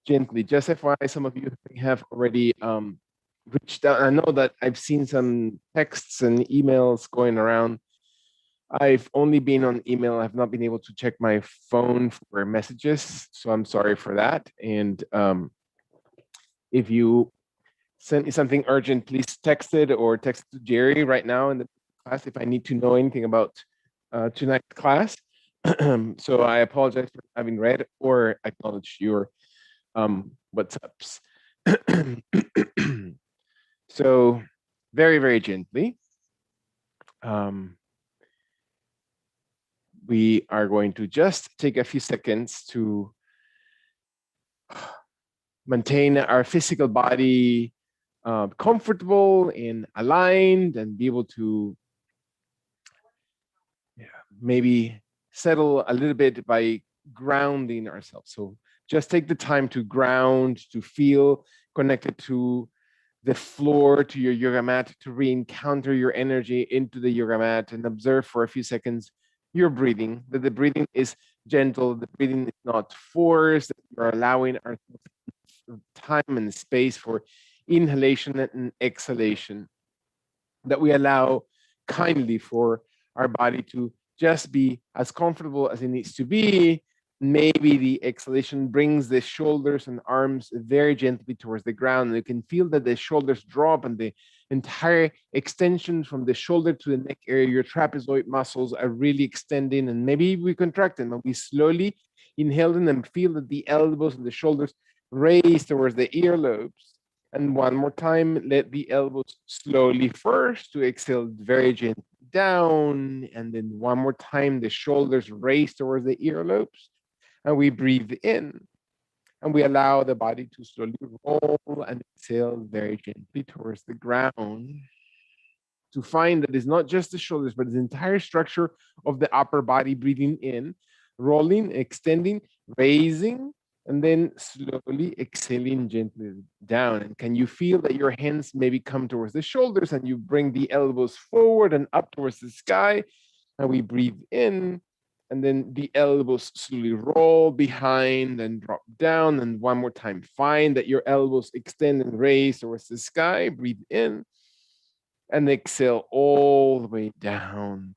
gently. Just FYI, some of you have already reached out. I know that I've seen some texts and emails going around. I've only been on email. I've not been able to check my phone for messages, so I'm sorry for that. And if you sent me something urgent, please text it or text it to Jerry right now in the class if I need to know anything about tonight's class. So I apologize for having read or acknowledged your WhatsApps. So very, very gently, we are going to just take a few seconds to maintain our physical body comfortable and aligned and be able to maybe settle a little bit by grounding ourselves. So just take the time to ground, to feel connected to the floor, to your yoga mat, to re-encounter your energy into the yoga mat and observe for a few seconds your breathing, that the breathing is gentle, the breathing is not forced, that you're allowing ourselves time and space for inhalation and exhalation, that we allow kindly for our body to just be as comfortable as it needs to be. Maybe the exhalation brings the shoulders and arms very gently towards the ground. And you can feel that the shoulders drop and the entire extension from the shoulder to the neck area, your trapezoid muscles are really extending, and maybe we contract them and we slowly inhale them and feel that the elbows and the shoulders raise towards the earlobes. And one more time, let the elbows slowly first to exhale very gently down. And then one more time, the shoulders raise towards the earlobes. And we breathe in. And we allow the body to slowly roll and exhale very gently towards the ground. To find that it's not just the shoulders, but the entire structure of the upper body breathing in, rolling, extending, raising, and then slowly exhaling gently down. And can you feel that your hands maybe come towards the shoulders and you bring the elbows forward and up towards the sky? And we breathe in, and then the elbows slowly roll behind and drop down. And one more time, find that your elbows extend and raise towards the sky. Breathe in and exhale all the way down.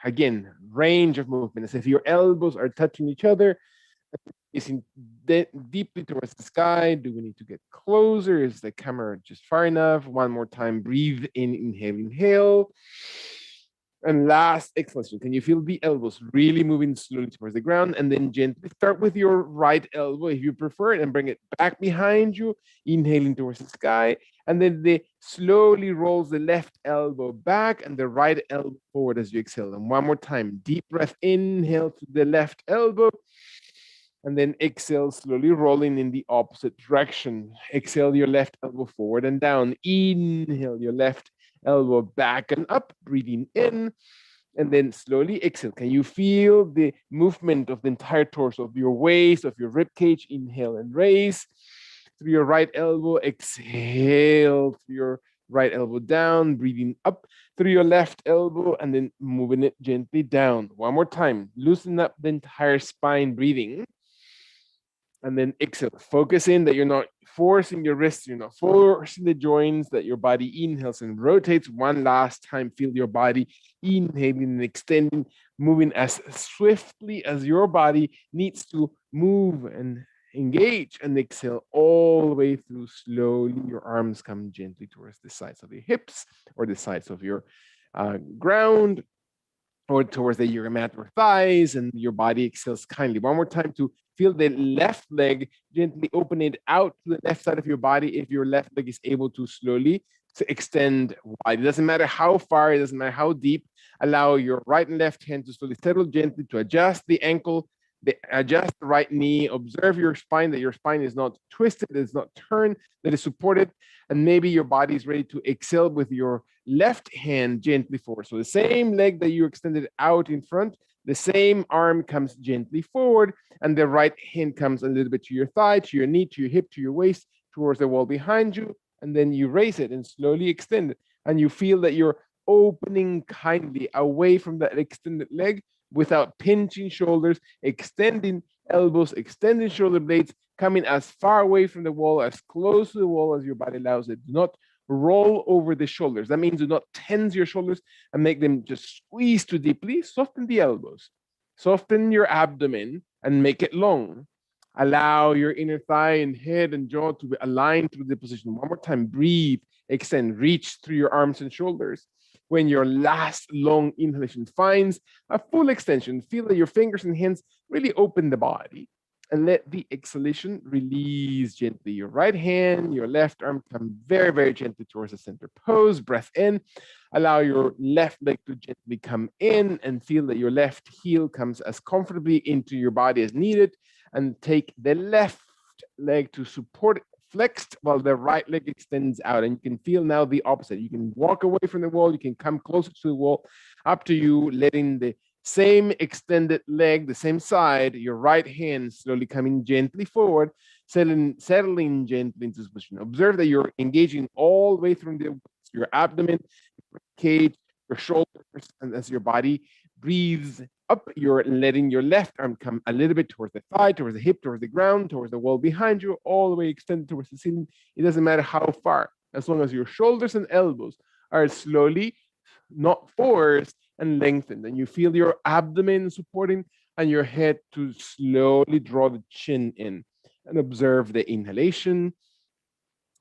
Again, range of movement. As if your elbows are touching each other, facing deeply towards the sky. Do we need to get closer? Is the camera just far enough? One more time, breathe in, inhale, inhale. And last exhalation. Can you feel the elbows really moving slowly towards the ground? And then gently start with your right elbow if you prefer it and bring it back behind you, inhaling towards the sky. And then the slowly rolls the left elbow back and the right elbow forward as you exhale. And one more time, deep breath, inhale to the left elbow. And then exhale, slowly rolling in the opposite direction. Exhale your left elbow forward and down. Inhale your left elbow back and up, breathing in, and then slowly exhale. Can you feel the movement of the entire torso, of your waist, of your rib cage? Inhale and raise through your right elbow. Exhale through your right elbow down, breathing up through your left elbow, and then moving it gently down. One more time, loosen up the entire spine, breathing. And then exhale, focus in that you're not forcing your wrists, you're not forcing the joints, that your body inhales and rotates. One last time, feel your body inhaling and extending, moving as swiftly as your body needs to move and engage. And exhale all the way through slowly. Your arms come gently towards the sides of your hips or the sides of your ground, or towards the yoga mat or thighs, and your body exhales kindly. One more time to feel the left leg, gently open it out to the left side of your body if your left leg is able to slowly to extend wide. It doesn't matter how far, it doesn't matter how deep. Allow your right and left hand to slowly settle gently, to adjust the ankle, adjust the right knee. Observe your spine, that your spine is not twisted, it's not turned, that is supported. And maybe your body is ready to exhale with your left hand gently forward. So the same leg that you extended out in front, the same arm comes gently forward, and the right hand comes a little bit to your thigh, to your knee, to your hip, to your waist, towards the wall behind you. And then you raise it and slowly extend it. And you feel that you're opening kindly away from that extended leg without pinching shoulders, extending elbows, extending shoulder blades, coming as far away from the wall, as close to the wall as your body allows it. Do not roll over the shoulders. That means do not tense your shoulders and make them just squeeze too deeply. Soften the elbows, soften your abdomen, and make it long. Allow your inner thigh and head and jaw to be aligned through the position. One more time, breathe, extend, reach through your arms and shoulders. When your last long inhalation finds a full extension, feel that your fingers and hands really open the body, and let the exhalation release gently. Your right hand, your left arm come very, very gently towards the center pose. Breath in. Allow your left leg to gently come in and feel that your left heel comes as comfortably into your body as needed. And take the left leg to support flexed while the right leg extends out. And you can feel now the opposite. You can walk away from the wall. You can come closer to the wall. Up to you, letting the same extended leg, the same side, your right hand slowly coming gently forward, settling gently into this position. Observe that you're engaging all the way through your abdomen, your cage, your shoulders, and as your body breathes up, you're letting your left arm come a little bit towards the thigh, towards the hip, towards the ground, towards the wall behind you, all the way extended towards the ceiling. It doesn't matter how far, as long as your shoulders and elbows are slowly, not forced, and lengthened. And you feel your abdomen supporting and your head to slowly draw the chin in. And observe the inhalation.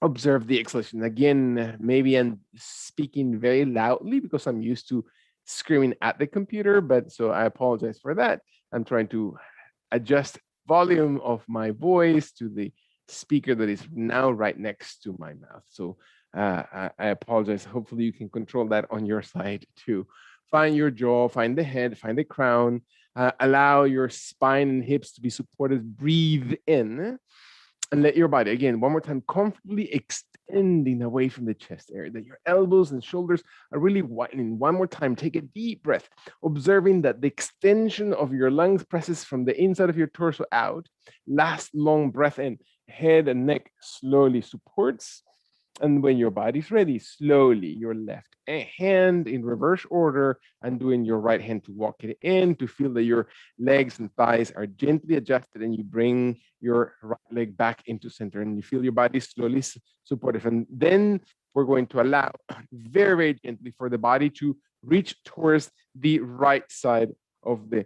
Observe the exhalation. Again, maybe I'm speaking very loudly because I'm used to screaming at the computer, but so I apologize for that. I'm trying to adjust volume of my voice to the speaker that is now right next to my mouth. So I apologize. Hopefully you can control that on your side too. Find your jaw, find the head, find the crown. Allow your spine and hips to be supported. Breathe in and let your body, again, one more time, comfortably extending away from the chest area, that your elbows and shoulders are really widening. One more time, take a deep breath, observing that the extension of your lungs presses from the inside of your torso out. Last long breath in, head and neck slowly supports. And when your body's ready, slowly your left hand in reverse order and doing your right hand to walk it in to feel that your legs and thighs are gently adjusted, and you bring your right leg back into center and you feel your body slowly supportive. And then we're going to allow very, very gently for the body to reach towards the right side of the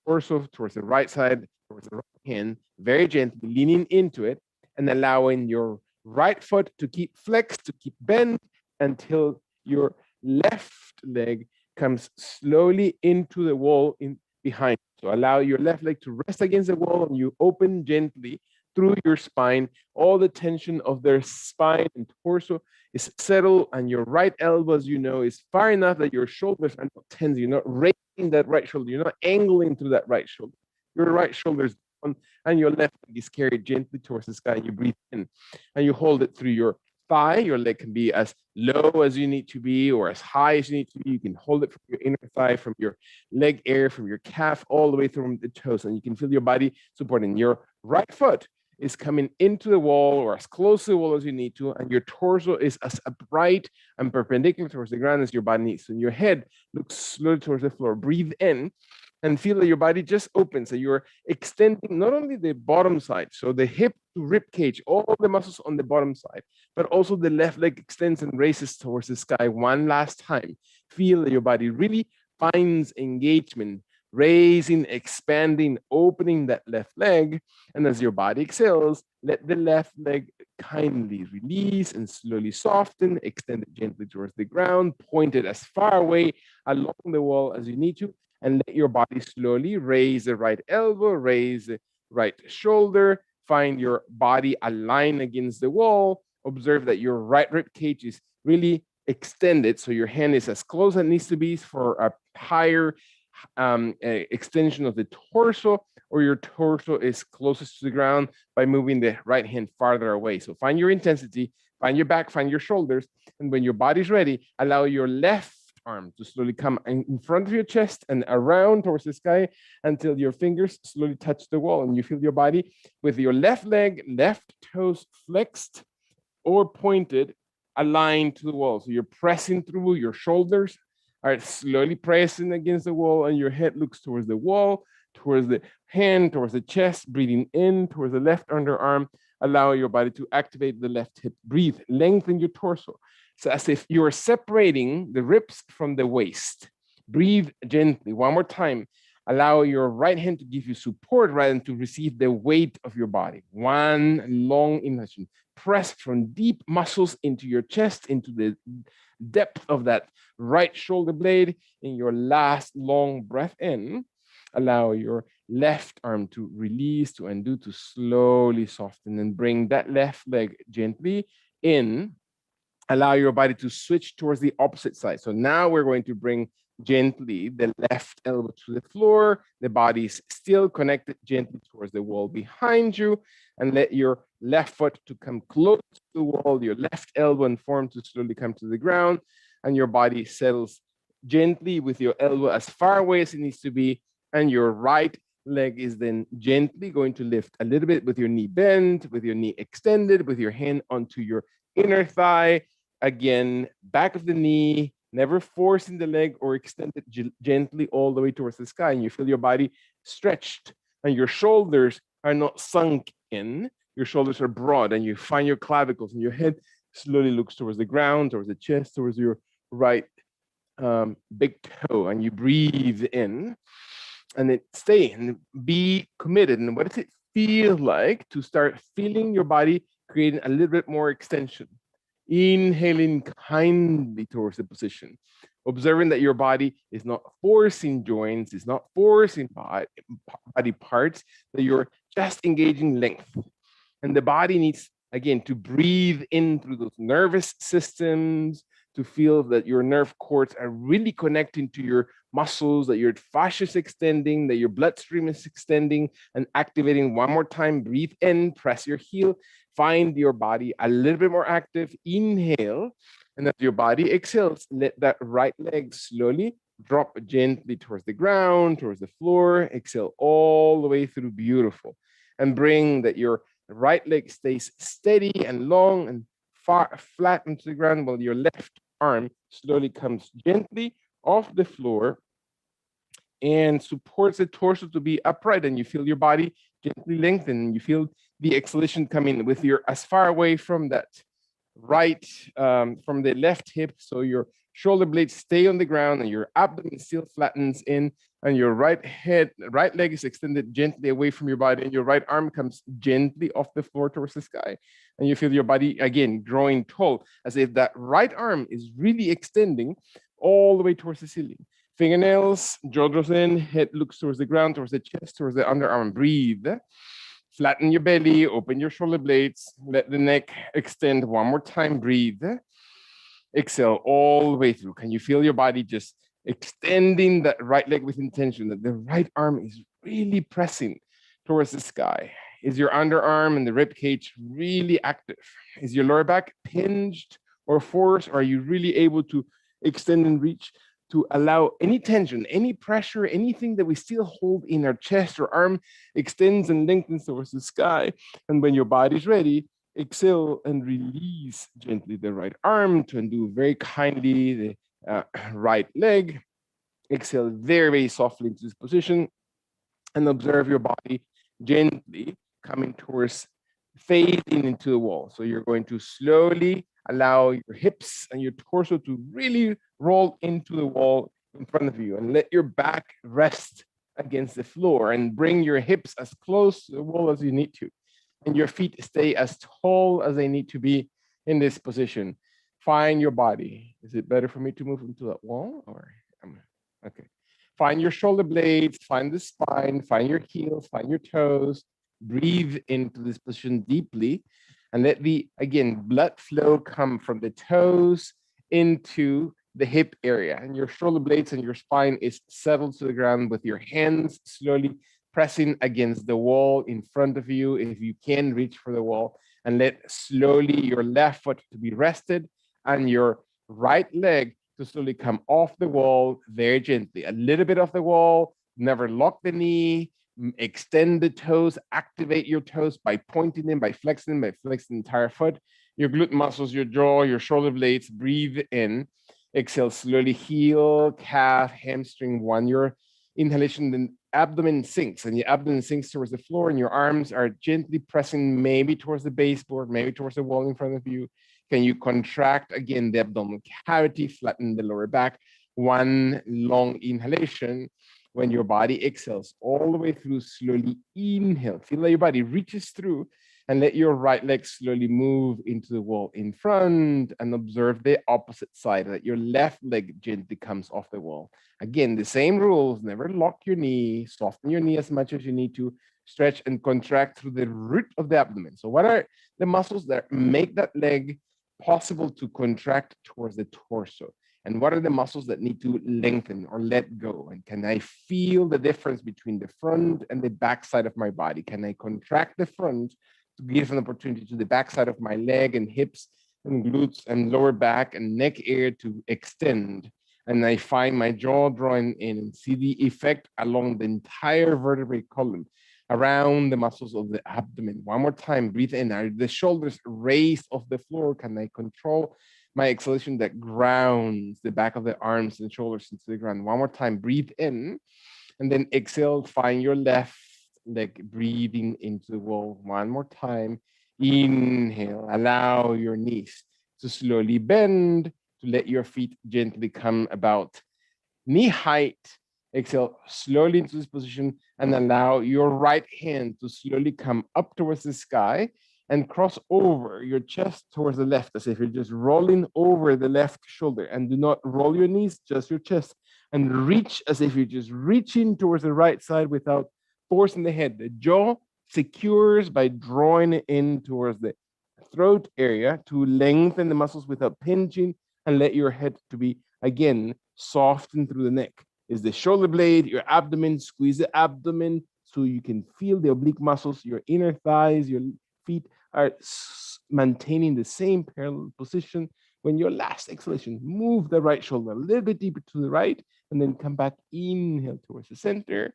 torso, towards the right side, towards the right hand, very gently leaning into it and allowing your right foot to keep flexed, to keep bent until your left leg comes slowly into the wall in behind. So allow your left leg to rest against the wall and you open gently through your spine. All the tension of their spine and torso is settled, and your right elbow, as you know, is far enough that your shoulders are not tense. You're not raising that right shoulder. You're not angling through that right shoulder. Your right shoulder is down and your left leg is carried gently towards the sky. You breathe in and you hold it through your thigh. Your leg can be as low as you need to be or as high as you need to be. You can hold it from your inner thigh, from your leg area, from your calf, all the way through the toes. And you can feel your body supporting. Your right foot is coming into the wall or as close to the wall as you need to, and your torso is as upright and perpendicular towards the ground as your body needs. And your head looks slowly towards the floor. Breathe in and feel that your body just opens. So you're extending not only the bottom side, so the hip to rib cage, all the muscles on the bottom side, but also the left leg extends and raises towards the sky one last time. Feel that your body really finds engagement, raising, expanding, opening that left leg. And as your body exhales, let the left leg kindly release and slowly soften, extend it gently towards the ground, point it as far away along the wall as you need to, and let your body slowly raise the right elbow, raise the right shoulder, find your body aligned against the wall. Observe that your right rib cage is really extended, so your hand is as close as it needs to be for a higher extension of the torso, or your torso is closest to the ground by moving the right hand farther away. So find your intensity, find your back, find your shoulders, and when your body's ready, allow your left arm to slowly come in front of your chest and around towards the sky until your fingers slowly touch the wall, and you feel your body with your left leg, left toes flexed or pointed, aligned to the wall. So you're pressing through, your shoulders are slowly pressing against the wall, and your head looks towards the wall. towards the hand, towards the chest, breathing in towards the left underarm. Allow your body to activate the left hip. Breathe, lengthen your torso. So as if you are separating the ribs from the waist. Breathe gently. One more time. Allow your right hand to give you support rather than to receive the weight of your body. One long inhalation. Press from deep muscles into your chest, into the depth of that right shoulder blade. In your last long breath in, allow your left arm to release, to undo, to slowly soften, and bring that left leg gently in. Allow your body to switch towards the opposite side. So now we're going to bring gently the left elbow to the floor. The body is still connected gently towards the wall behind you, and let your left foot to come close to the wall, your left elbow and form to slowly come to the ground, and your body settles gently with your elbow as far away as it needs to be, and your right leg is then gently going to lift a little bit with your knee bent, with your knee extended, with your hand onto your inner thigh. Again, back of the knee, never forcing the leg or extend it gently all the way towards the sky. And you feel your body stretched and your shoulders are not sunk in. Your shoulders are broad and you find your clavicles and your head slowly looks towards the ground, towards the chest, towards your right big toe. And you breathe in and then stay and be committed. And what does it feel like to start feeling your body creating a little bit more extension? Inhaling kindly towards the position, observing that your body is not forcing joints, is not forcing body parts, that you're just engaging length. And the body needs, again, to breathe in through those nervous systems, to feel that your nerve cords are really connecting to your muscles, that your fascia is extending, that your bloodstream is extending and activating. One more time, breathe in, press your heel, find your body a little bit more active. Inhale, and as your body exhales, let that right leg slowly drop gently towards the ground, towards the floor. Exhale all the way through, beautiful. And bring that your right leg stays steady and long and far flat into the ground, while your left arm slowly comes gently off the floor and supports the torso to be upright, and you feel your body gently lengthen. You feel the exhalation coming with your as far away from that right, from the left hip, so your shoulder blades stay on the ground and your abdomen still flattens in, and your right leg is extended gently away from your body, and your right arm comes gently off the floor towards the sky. And you feel your body again growing tall, as if that right arm is really extending all the way towards the ceiling. Fingernails, jaw draws in, head looks towards the ground, towards the chest, towards the underarm. Breathe. Flatten your belly, open your shoulder blades, let the neck extend. One more time, breathe. Exhale all the way through. Can you feel your body just extending that right leg with intention, that the right arm is really pressing towards the sky? Is your underarm and the rib cage really active? Is your lower back pinged or forced? Or are you really able to extend and reach to allow any tension, any pressure, anything that we still hold in our chest or arm extends and lengthens towards the sky? And when your body's ready, exhale and release gently the right arm to undo very kindly the right leg. Exhale very, very softly into this position and observe your body gently coming towards fading into the wall. So you're going to slowly allow your hips and your torso to really roll into the wall in front of you, and let your back rest against the floor and bring your hips as close to the wall as you need to. And your feet stay as tall as they need to be in this position. Find your body. Is it better for me to move into that wall or? Okay. Find your shoulder blades, find the spine, find your heels, find your toes. Breathe into this position deeply and let the, again, blood flow come from the toes into the hip area, and your shoulder blades and your spine is settled to the ground with your hands slowly pressing against the wall in front of you. If you can, reach for the wall and let slowly your left foot to be rested and your right leg to slowly come off the wall very gently, a little bit off the wall. Never lock the knee, extend the toes, activate your toes by pointing them, by flexing the entire foot, your glute muscles, your jaw, your shoulder blades. Breathe in, exhale slowly, heel, calf, hamstring, one. Your inhalation, then abdomen sinks, and your abdomen sinks towards the floor, and your arms are gently pressing maybe towards the baseboard, maybe towards the wall in front of you. Can you contract again the abdominal cavity, flatten the lower back? One long inhalation. When your body exhales all the way through, slowly inhale. Feel that your body reaches through, and let your right leg slowly move into the wall in front, and observe the opposite side, that your left leg gently comes off the wall. Again, the same rules. Never lock your knee. Soften your knee as much as you need to. Stretch and contract through the root of the abdomen. So what are the muscles that make that leg possible to contract towards the torso? And what are the muscles that need to lengthen or let go? And can I feel the difference between the front and the back side of my body? Can I contract the front to give an opportunity to the back side of my leg and hips and glutes and lower back and neck area to extend? And I find my jaw drawing in and see the effect along the entire vertebrae column, around the muscles of the abdomen. One more time, breathe in. Are the shoulders raised off the floor? Can I control my exhalation that grounds the back of the arms and shoulders into the ground? One more time, breathe in, and then exhale. Find your left leg breathing into the wall. One more time, inhale. Allow your knees to slowly bend, to let your feet gently come about knee height. Exhale slowly into this position, and allow your right hand to slowly come up towards the sky and cross over your chest towards the left, as if you're just rolling over the left shoulder. And do not roll your knees, just your chest. And reach as if you're just reaching towards the right side without forcing the head. The jaw secures by drawing it in towards the throat area to lengthen the muscles without pinching, and let your head to be, again, softened through the neck. Is the shoulder blade, your abdomen. Squeeze the abdomen so you can feel the oblique muscles, your inner thighs, your feet are maintaining the same parallel position. When your last exhalation, move the right shoulder a little bit deeper to the right, and then come back, inhale towards the center,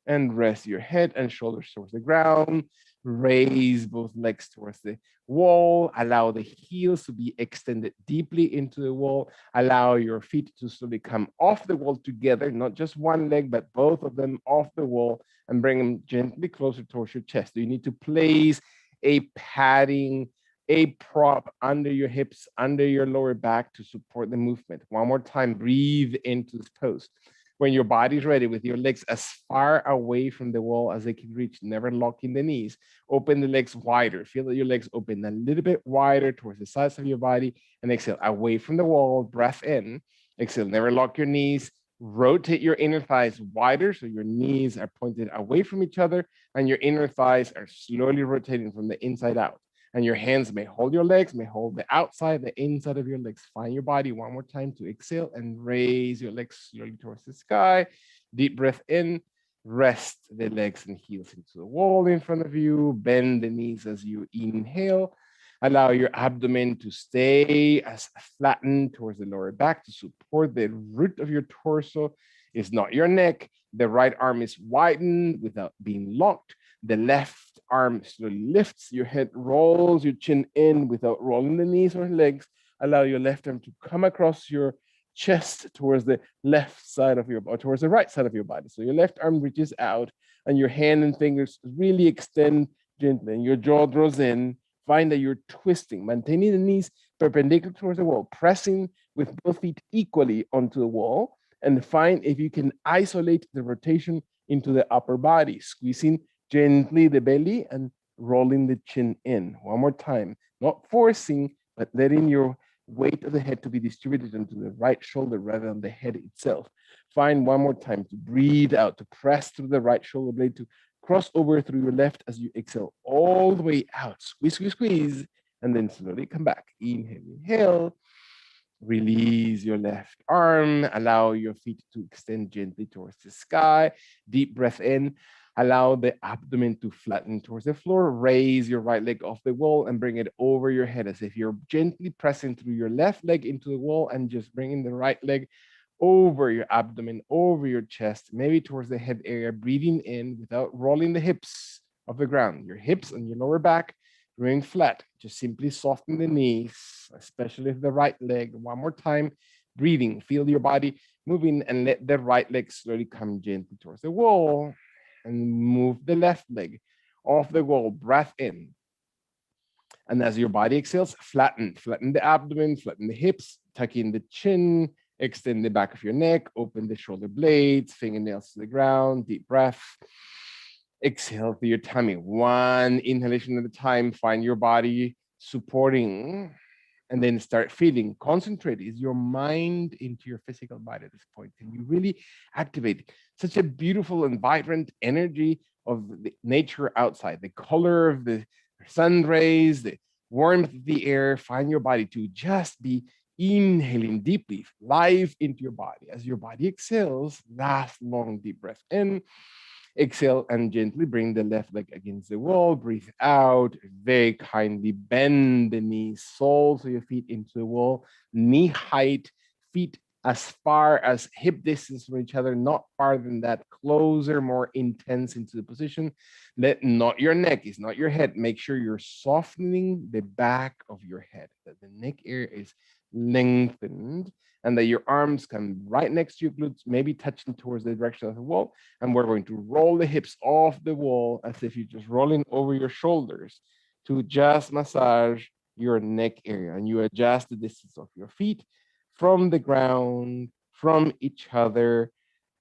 and rest your head and shoulders towards the ground. Raise both legs towards the wall. Allow the heels to be extended deeply into the wall. Allow your feet to slowly come off the wall together, not just one leg, but both of them off the wall, and bring them gently closer towards your chest. You need to place a padding, a prop under your hips, under your lower back to support the movement. One more time, breathe into this pose. When your body's ready, with your legs as far away from the wall as they can reach, never locking the knees, open the legs wider. Feel that your legs open a little bit wider towards the sides of your body, and exhale away from the wall, breath in. Exhale, never lock your knees. Rotate your inner thighs wider so your knees are pointed away from each other, and your inner thighs are slowly rotating from the inside out. And your hands may hold your legs, may hold the outside, the inside of your legs. Find your body one more time to exhale, and raise your legs slowly towards the sky. Deep breath in. Rest the legs and heels into the wall in front of you. Bend the knees as you inhale. Allow your abdomen to stay as flattened towards the lower back to support the root of your torso. It's not your neck. The right arm is widened without being locked. The left arm slowly lifts, your head rolls, your chin in without rolling the knees or legs. Allow your left arm to come across your chest towards the left side of your body, towards the right side of your body. So your left arm reaches out, and your hand and fingers really extend gently, and your jaw draws in. Find that you're twisting, maintaining the knees perpendicular towards the wall, pressing with both feet equally onto the wall, and find if you can isolate the rotation into the upper body, squeezing gently the belly and rolling the chin in. One more time, not forcing, but letting your weight of the head to be distributed into the right shoulder rather than the head itself. Find one more time to breathe out, to press through the right shoulder blade, to cross over through your left as you exhale all the way out. Squeeze, squeeze, squeeze, and then slowly come back. Inhale, inhale. Release your left arm. Allow your feet to extend gently towards the sky. Deep breath in. Allow the abdomen to flatten towards the floor. Raise your right leg off the wall and bring it over your head as if you're gently pressing through your left leg into the wall, and just bringing the right leg over your abdomen, over your chest, maybe towards the head area, breathing in without rolling the hips off the ground. Your hips and your lower back remain flat. Just simply soften the knees, especially the right leg. One more time, breathing. Feel your body moving, and let the right leg slowly come gently towards the wall, and move the left leg off the wall. Breath in. And as your body exhales, flatten the abdomen, flatten the hips, tuck in the chin, extend the back of your neck, open the shoulder blades, fingernails to the ground, deep breath. Exhale through your tummy. One inhalation at a time. Find your body supporting, and then start feeling. Concentrate. Is your mind into your physical body at this point? Can you really activate such a beautiful and vibrant energy of the nature outside? The color of the sun rays, the warmth of the air. Find your body to just be inhaling deeply, live into your body. As your body exhales, last long deep breath in. Exhale and gently bring the left leg against the wall. Breathe out. Very kindly bend the knees, soles of your feet into the wall. Knee height, feet as far as hip distance from each other, not farther than that. Closer, more intense into the position. Let not your neck, is not your head. Make sure you're softening the back of your head, that the neck area is lengthened, and that your arms come right next to your glutes, maybe touching towards the direction of the wall. And we're going to roll the hips off the wall as if you're just rolling over your shoulders to just massage your neck area. And you adjust the distance of your feet from the ground, from each other.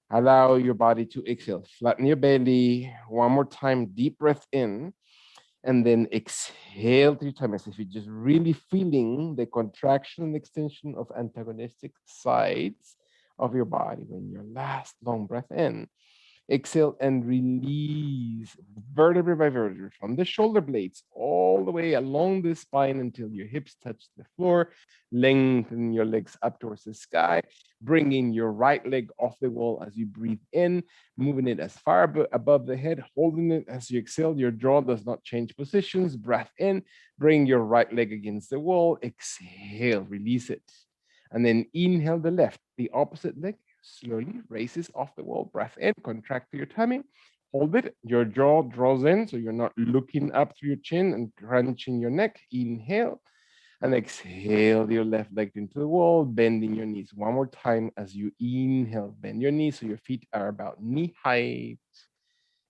Allow your body to exhale. Flatten your belly. One more time, deep breath in. And then exhale through your tummy as if you're just really feeling the contraction and extension of antagonistic sides of your body. When your last long breath in, exhale and release vertebrae by vertebrae from the shoulder blades all the way along the spine until your hips touch the floor. Lengthen your legs up towards the sky. Bringing your right leg off the wall as you breathe in, moving it as far above the head, holding it as you exhale. Your jaw does not change positions. Breath in, bring your right leg against the wall. Exhale, release it. And then inhale the left, the opposite leg slowly raises off the wall. Breath in, contract through your tummy, hold it. Your jaw draws in, so you're not looking up through your chin and crunching your neck. Inhale and exhale your left leg into the wall, bending your knees. One more time as you inhale, bend your knees so your feet are about knee height.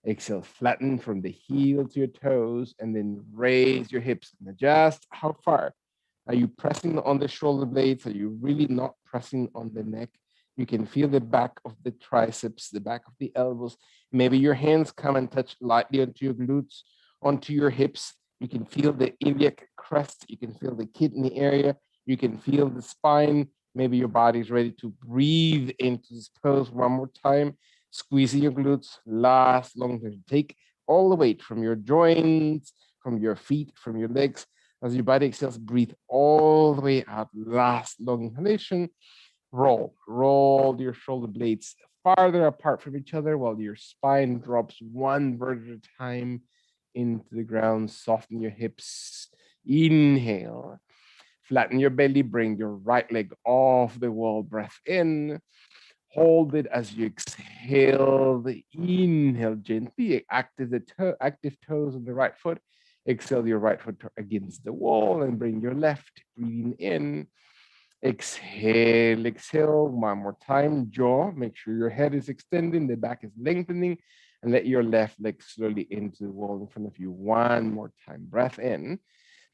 Exhale, flatten from the heel to your toes, and then raise your hips and adjust. How far? Are you pressing on the shoulder blades? Are you really not pressing on the neck? You can feel the back of the triceps, the back of the elbows. Maybe your hands come and touch lightly onto your glutes, onto your hips. You can feel the iliac crest. You can feel the kidney area. You can feel the spine. Maybe your body's ready to breathe into this pose one more time. Squeezing your glutes, last long time. Take all the weight from your joints, from your feet, from your legs. As your body exhales, breathe all the way out. Last long inhalation. Roll your shoulder blades farther apart from each other while your spine drops one vertebrae at a time into the ground. Soften your hips. Inhale. Flatten your belly. Bring your right leg off the wall. Breath in. Hold it as you exhale. Inhale gently. Active toes on the right foot. Exhale your right foot against the wall and bring your left. Breathing in. Exhale one more time. Jaw, make sure your head is extending, the back is lengthening, and let your left leg slowly into the wall in front of you. One more time. Breath in.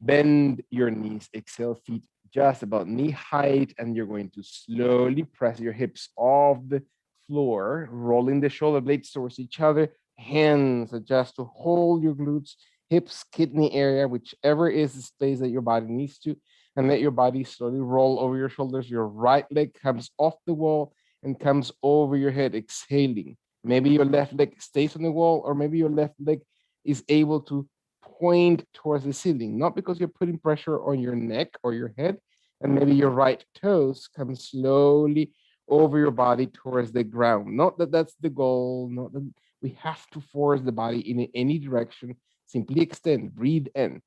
Bend your knees. Exhale, feet just about knee height, and you're going to slowly press your hips off the floor, rolling the shoulder blades towards each other. Hands adjust to hold your glutes, hips, kidney area, whichever is the space that your body needs to, and let your body slowly roll over your shoulders. Your right leg comes off the wall and comes over your head, exhaling. Maybe your left leg stays on the wall, or maybe your left leg is able to point towards the ceiling, not because you're putting pressure on your neck or your head, and maybe your right toes come slowly over your body towards the ground. Not that that's the goal, not that we have to force the body in any direction. Simply extend, breathe in,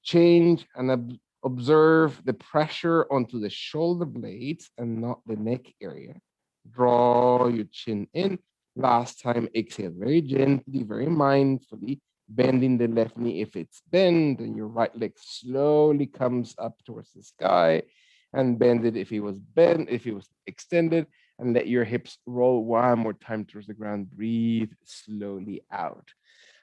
change, and observe the pressure onto the shoulder blades and not the neck area. Draw your chin in. Last time, exhale very gently, very mindfully, bending the left knee if it's bent, and your right leg slowly comes up towards the sky, and bend it if it was bent, if it was extended, and let your hips roll one more time towards the ground. Breathe slowly out.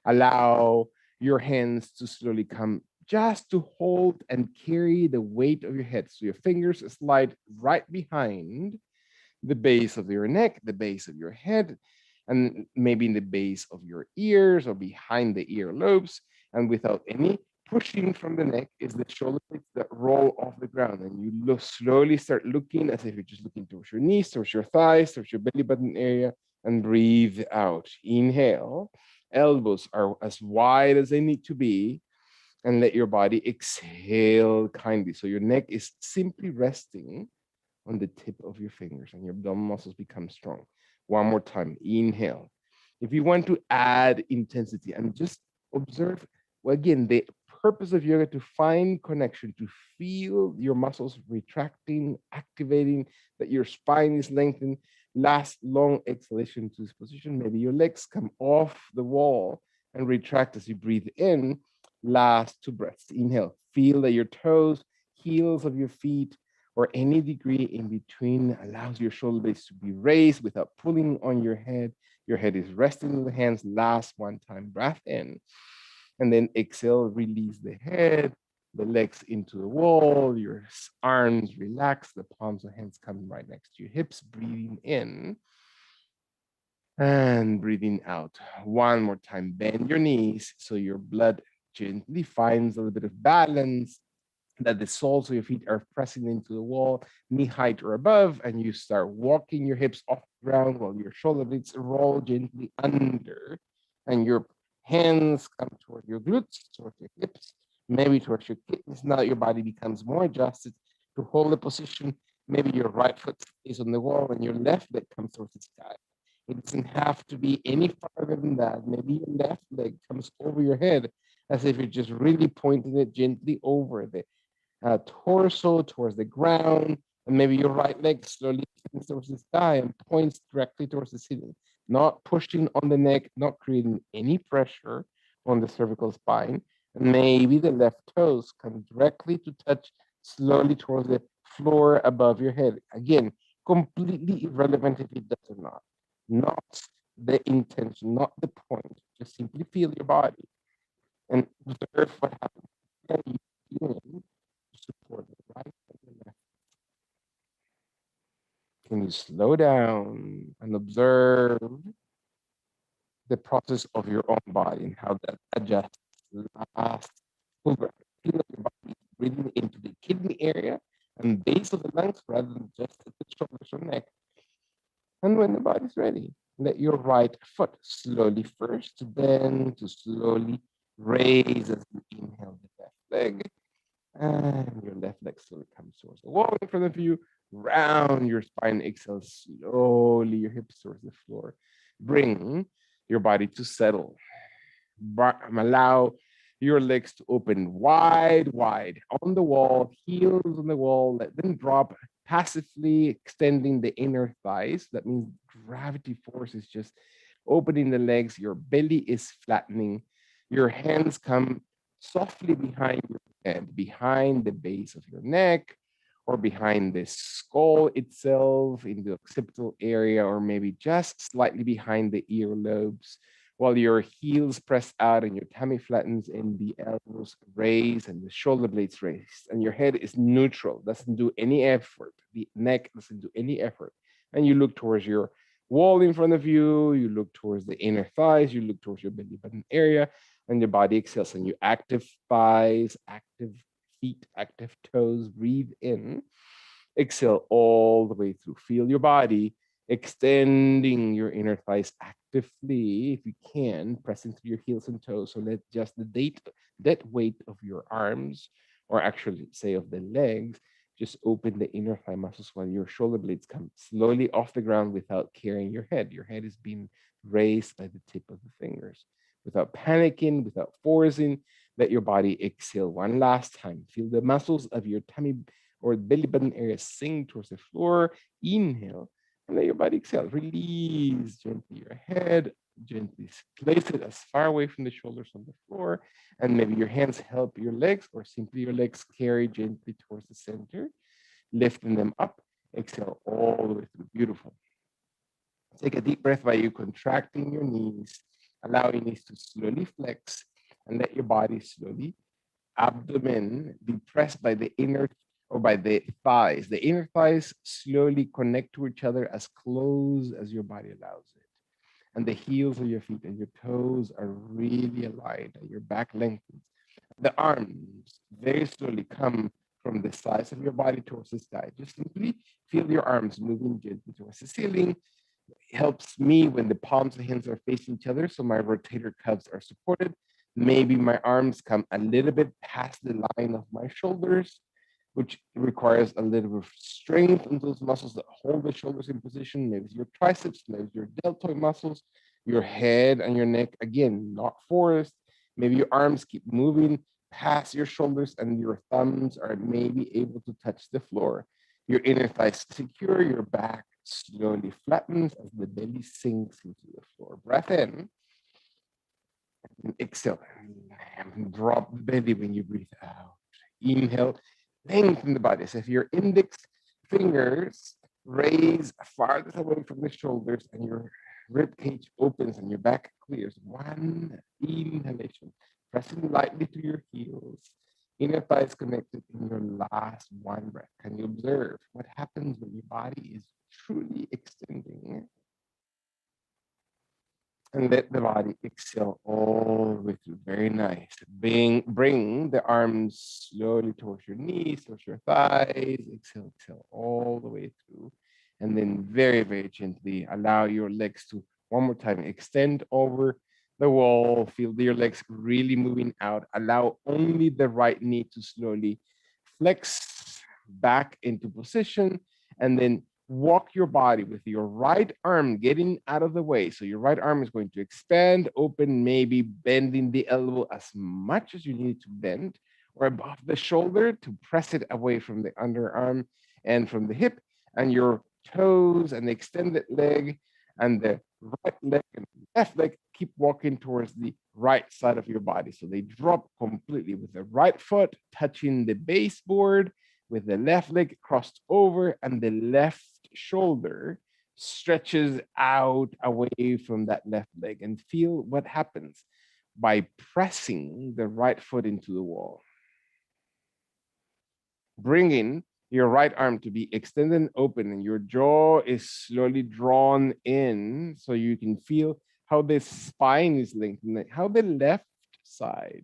Allow your hands to slowly come just to hold and carry the weight of your head. So your fingers slide right behind the base of your neck, the base of your head, and maybe in the base of your ears or behind the ear lobes. And without any pushing from the neck is the shoulder blades that roll off the ground. And you slowly start looking as if you're just looking towards your knees, towards your thighs, towards your belly button area, and breathe out. Inhale. Elbows are as wide as they need to be, and let your body exhale kindly. So your neck is simply resting on the tip of your fingers and your abdominal muscles become strong. One more time, inhale. If you want to add intensity and just observe, well, again, the purpose of yoga to find connection, to feel your muscles retracting, activating, that your spine is lengthened. Last long exhalation to this position. Maybe your legs come off the wall and retract as you breathe in. Last two breaths. Inhale. Feel that your toes, heels of your feet, or any degree in between allows your shoulder blades to be raised without pulling on your head. Your head is resting in the hands. Last one time, breath in. And then exhale, release the head, the legs into the wall, your arms relax, the palms of hands come right next to your hips, breathing in and breathing out. One more time, bend your knees so your blood gently finds a little bit of balance, that the soles of your feet are pressing into the wall, knee height or above, and you start walking your hips off the ground while your shoulder blades roll gently under, and your hands come toward your glutes, towards your hips, maybe towards your kidneys. Now your body becomes more adjusted to hold the position. Maybe your right foot is on the wall and your left leg comes towards the sky. It doesn't have to be any farther than that. Maybe your left leg comes over your head as if you're just really pointing it gently over the torso towards the ground, and maybe your right leg slowly turns towards the sky and points directly towards the ceiling, not pushing on the neck, not creating any pressure on the cervical spine. And maybe the left toes come directly to touch slowly towards the floor above your head. Again, completely irrelevant if it does or not. Not the intention, not the point. Just simply feel your body and observe what happens. What are you doing to support the right and the left? Can you slow down and observe the process of your own body and how that adjusts? Last full breath. Feel your body breathing into the kidney area and base of the lungs rather than just at the shoulders or neck. And when the body's ready, let your right foot slowly first bend to slowly raise as you inhale the left leg. And your left leg slowly comes towards the wall in front of you. Round your spine, exhale slowly, your hips towards the floor. Bring your body to settle. Allow your legs to open wide, wide on the wall, heels on the wall. Let them drop passively, extending the inner thighs. That means gravity force is just opening the legs. Your belly is flattening. Your hands come softly behind your head, behind the base of your neck, or behind the skull itself, in the occipital area, or maybe just slightly behind the earlobes, while your heels press out and your tummy flattens and the elbows raise and the shoulder blades raised, and your head is neutral, doesn't do any effort. The neck doesn't do any effort. And you look towards your wall in front of you, you look towards the inner thighs, you look towards your belly button area, and your body exhales. And you active thighs, active feet, active toes, breathe in, exhale all the way through. Feel your body extending your inner thighs actively, if you can, pressing through your heels and toes. So let just that weight of your arms, or actually say of the legs, just open the inner thigh muscles while your shoulder blades come slowly off the ground without carrying your head. Your head is being raised by the tip of the fingers. Without panicking, without forcing, let your body exhale one last time. Feel the muscles of your tummy or belly button area sink towards the floor. Inhale, and let your body exhale. Release gently your head, gently place it as far away from the shoulders on the floor. And maybe your hands help your legs, or simply your legs carry gently towards the center, lifting them up Exhale all the way through. Beautiful. Take a deep breath by you contracting your knees, allow your knees to slowly flex, and let your body slowly, abdomen be pressed by the inner or by the thighs. The inner thighs slowly connect to each other as close as your body allows it. And the heels of your feet and your toes are really aligned, and your back lengthens. The arms very slowly come from the sides of your body towards the sky. Just simply feel your arms moving gently towards the ceiling. It helps me when the palms and hands are facing each other, so my rotator cuffs are supported. Maybe my arms come a little bit past the line of my shoulders, which requires a little bit of strength in those muscles that hold the shoulders in position. Maybe it's your triceps, maybe it's your deltoid muscles, your head and your neck. Again, not forced. Maybe your arms keep moving past your shoulders and your thumbs are maybe able to touch the floor. Your inner thighs secure, your back slowly flattens as the belly sinks into the floor. Breath in. And exhale. And drop the belly when you breathe out. Inhale, lengthen the body. So if your index fingers raise farthest away from the shoulders and your rib cage opens and your back clears. One inhalation, pressing lightly to your heels. Inner thighs connected in your last one breath. Can you observe what happens when your body is truly extending? And let the body exhale all the way through. Very nice. Bring the arms slowly towards your knees, towards your thighs. Exhale, exhale all the way through. And then very, very gently allow your legs to, one more time, extend over the wall. Feel your legs really moving out. Allow only the right knee to slowly flex back into position. And then walk your body with your right arm getting out of the way. So your right arm is going to expand, open, maybe bending the elbow as much as you need to bend, or above the shoulder to press it away from the underarm and from the hip, and your toes and the extended leg and the right leg and left leg keep walking towards the right side of your body. So they drop completely with the right foot touching the baseboard, with the left leg crossed over, and the left shoulder stretches out away from that left leg. And feel what happens by pressing the right foot into the wall. Bringing your right arm to be extended and open, and your jaw is slowly drawn in so you can feel how the spine is lengthening, how the left side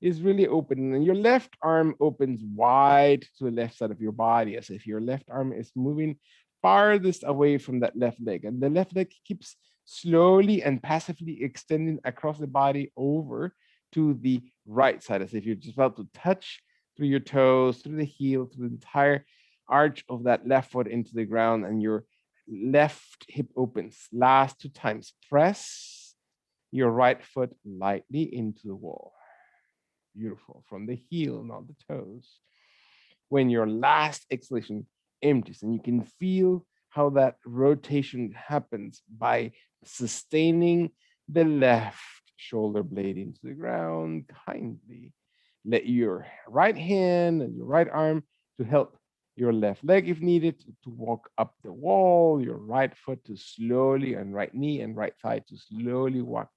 is really open, and your left arm opens wide to the left side of your body, as if your left arm is moving farthest away from that left leg, and the left leg keeps slowly and passively extending across the body over to the right side, as if you're just about to touch through your toes, through the heel, through the entire arch of that left foot into the ground, and your left hip opens. Last 2 times, press your right foot lightly into the wall. Beautiful. From the heel, not the toes. When your last exhalation empties, and you can feel how that rotation happens by sustaining the left shoulder blade into the ground. Kindly let your right hand and your right arm to help your left leg, if needed, to walk up the wall, your right foot to slowly, and right knee and right thigh to slowly walk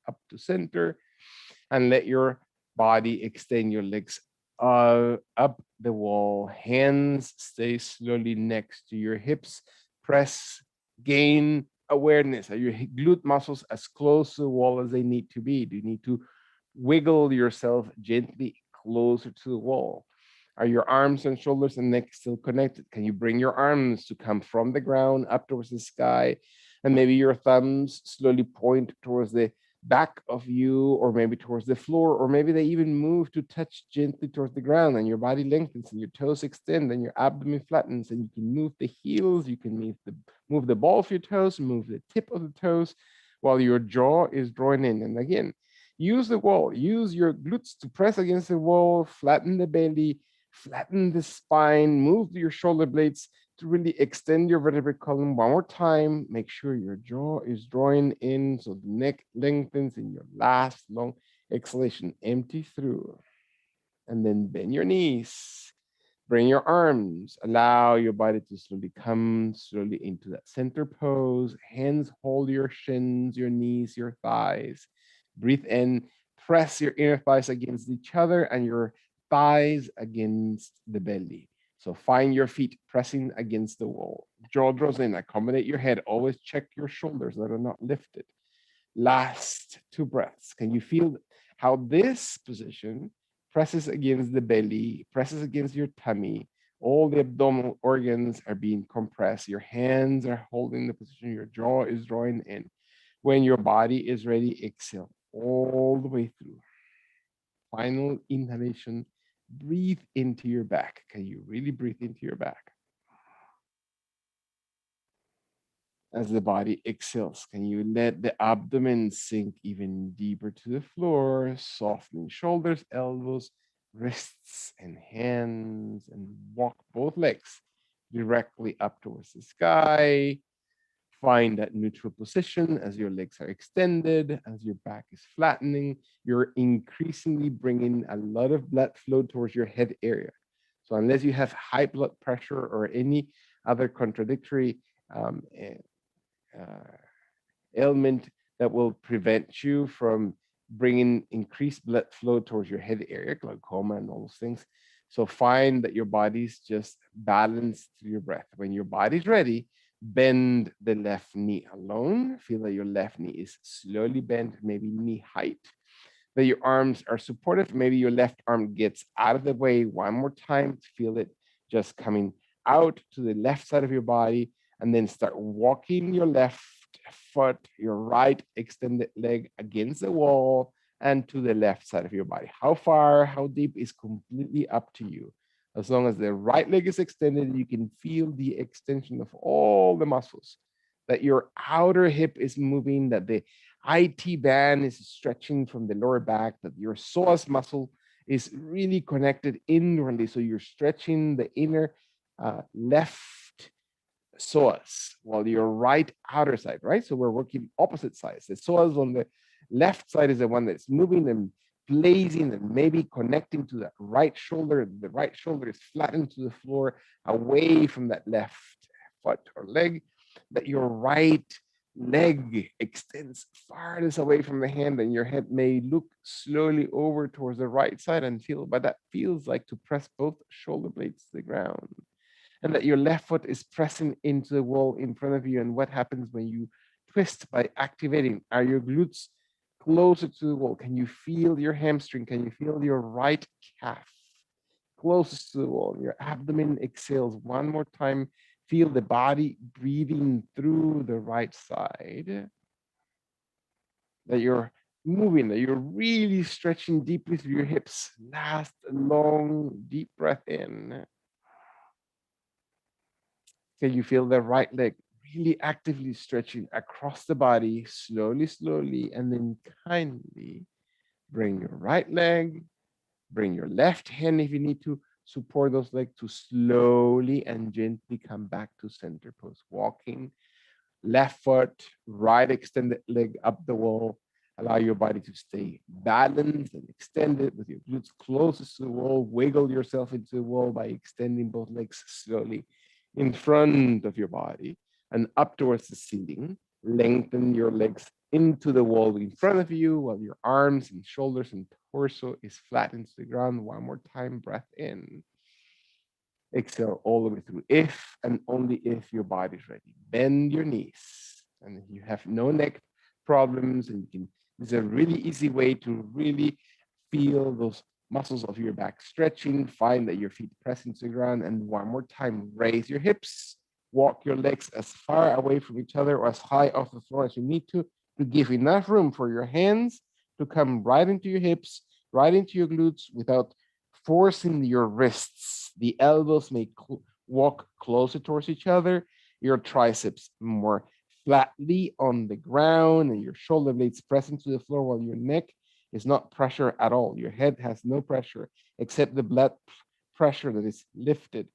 up to center, and let your body extend your legs up the wall. Hands stay slowly next to your hips. Press, gain awareness. Are your glute muscles as close to the wall as they need to be? Do you need to wiggle yourself gently closer to the wall? Are your arms and shoulders and neck still connected? Can you bring your arms to come from the ground up towards the sky? And maybe your thumbs slowly point towards the back of you, or maybe towards the floor, or maybe they even move to touch gently towards the ground, and your body lengthens and your toes extend and your abdomen flattens, and you can move the heels, you can move the ball of your toes, move the tip of the toes while your jaw is drawn in. And again, use the wall, use your glutes to press against the wall, flatten the belly, flatten the spine, move your shoulder blades to really extend your vertebrae column. One more time, make sure your jaw is drawing in so the neck lengthens in your last long exhalation. Empty through. And then bend your knees. Bring your arms. Allow your body to slowly come slowly into that center pose. Hands hold your shins, your knees, your thighs. Breathe in. Press your inner thighs against each other and your thighs against the belly. So find your feet pressing against the wall. Jaw draws in. Accommodate your head. Always check your shoulders that are not lifted. Last 2 breaths. Can you feel how this position presses against the belly, presses against your tummy? All the abdominal organs are being compressed. Your hands are holding the position. Your jaw is drawing in. When your body is ready, exhale all the way through. Final inhalation. Breathe into your back. Can you really breathe into your back? As the body exhales, can you let the abdomen sink even deeper to the floor, softening shoulders, elbows, wrists, and hands, and walk both legs directly up towards the sky. Find that neutral position as your legs are extended, as your back is flattening. You're increasingly bringing a lot of blood flow towards your head area. So unless you have high blood pressure or any other contradictory uh, ailment that will prevent you from bringing increased blood flow towards your head area, glaucoma and all those things. So find that your body's just balanced through your breath. When your body's ready, bend the left knee alone. Feel that your left knee is slowly bent, maybe knee height. That your arms are supported. Maybe your left arm gets out of the way one more time to feel it just coming out to the left side of your body, and then start walking your left foot, your right extended leg against the wall and to the left side of your body. How far, how deep is completely up to you. As long as the right leg is extended, you can feel the extension of all the muscles, that your outer hip is moving, that the IT band is stretching from the lower back, that your psoas muscle is really connected inwardly. So you're stretching the inner left psoas while your right outer side, right? So we're working opposite sides. The psoas on the left side is the one that's moving and blazing and maybe connecting to that right shoulder. The right shoulder is flattened to the floor away from that left foot or leg, that your right leg extends farthest away from the hand, and your head may look slowly over towards the right side and feel, but that feels like to press both shoulder blades to the ground. And that your left foot is pressing into the wall in front of you. And what happens when you twist by activating? Are your glutes closer to the wall? Can you feel your hamstring? Can you feel your right calf closest to the wall? Your abdomen exhales one more time. Feel the body breathing through the right side. That you're moving, that you're really stretching deeply through your hips. Last long, deep breath in. Can you feel the right leg really actively stretching across the body, slowly, slowly, and then kindly bring your right leg, bring your left hand if you need to support those legs to slowly and gently come back to center pose. Walking, left foot, right extended leg up the wall. Allow your body to stay balanced and extended with your glutes closest to the wall. Wiggle yourself into the wall by extending both legs slowly in front of your body and up towards the ceiling. Lengthen your legs into the wall in front of you while your arms and shoulders and torso is flattened to the ground. One more time, breath in. Exhale all the way through. If and only if your body's ready, bend your knees. And if you have no neck problems, and you can, this is a really easy way to really feel those muscles of your back stretching. Find that your feet press into the ground. And one more time, raise your hips. Walk your legs as far away from each other or as high off the floor as you need to give enough room for your hands to come right into your hips, right into your glutes without forcing your wrists. The elbows may walk closer towards each other, your triceps more flatly on the ground, and your shoulder blades pressing to the floor while your neck is not pressure at all. Your head has no pressure except the blood pressure that is lifted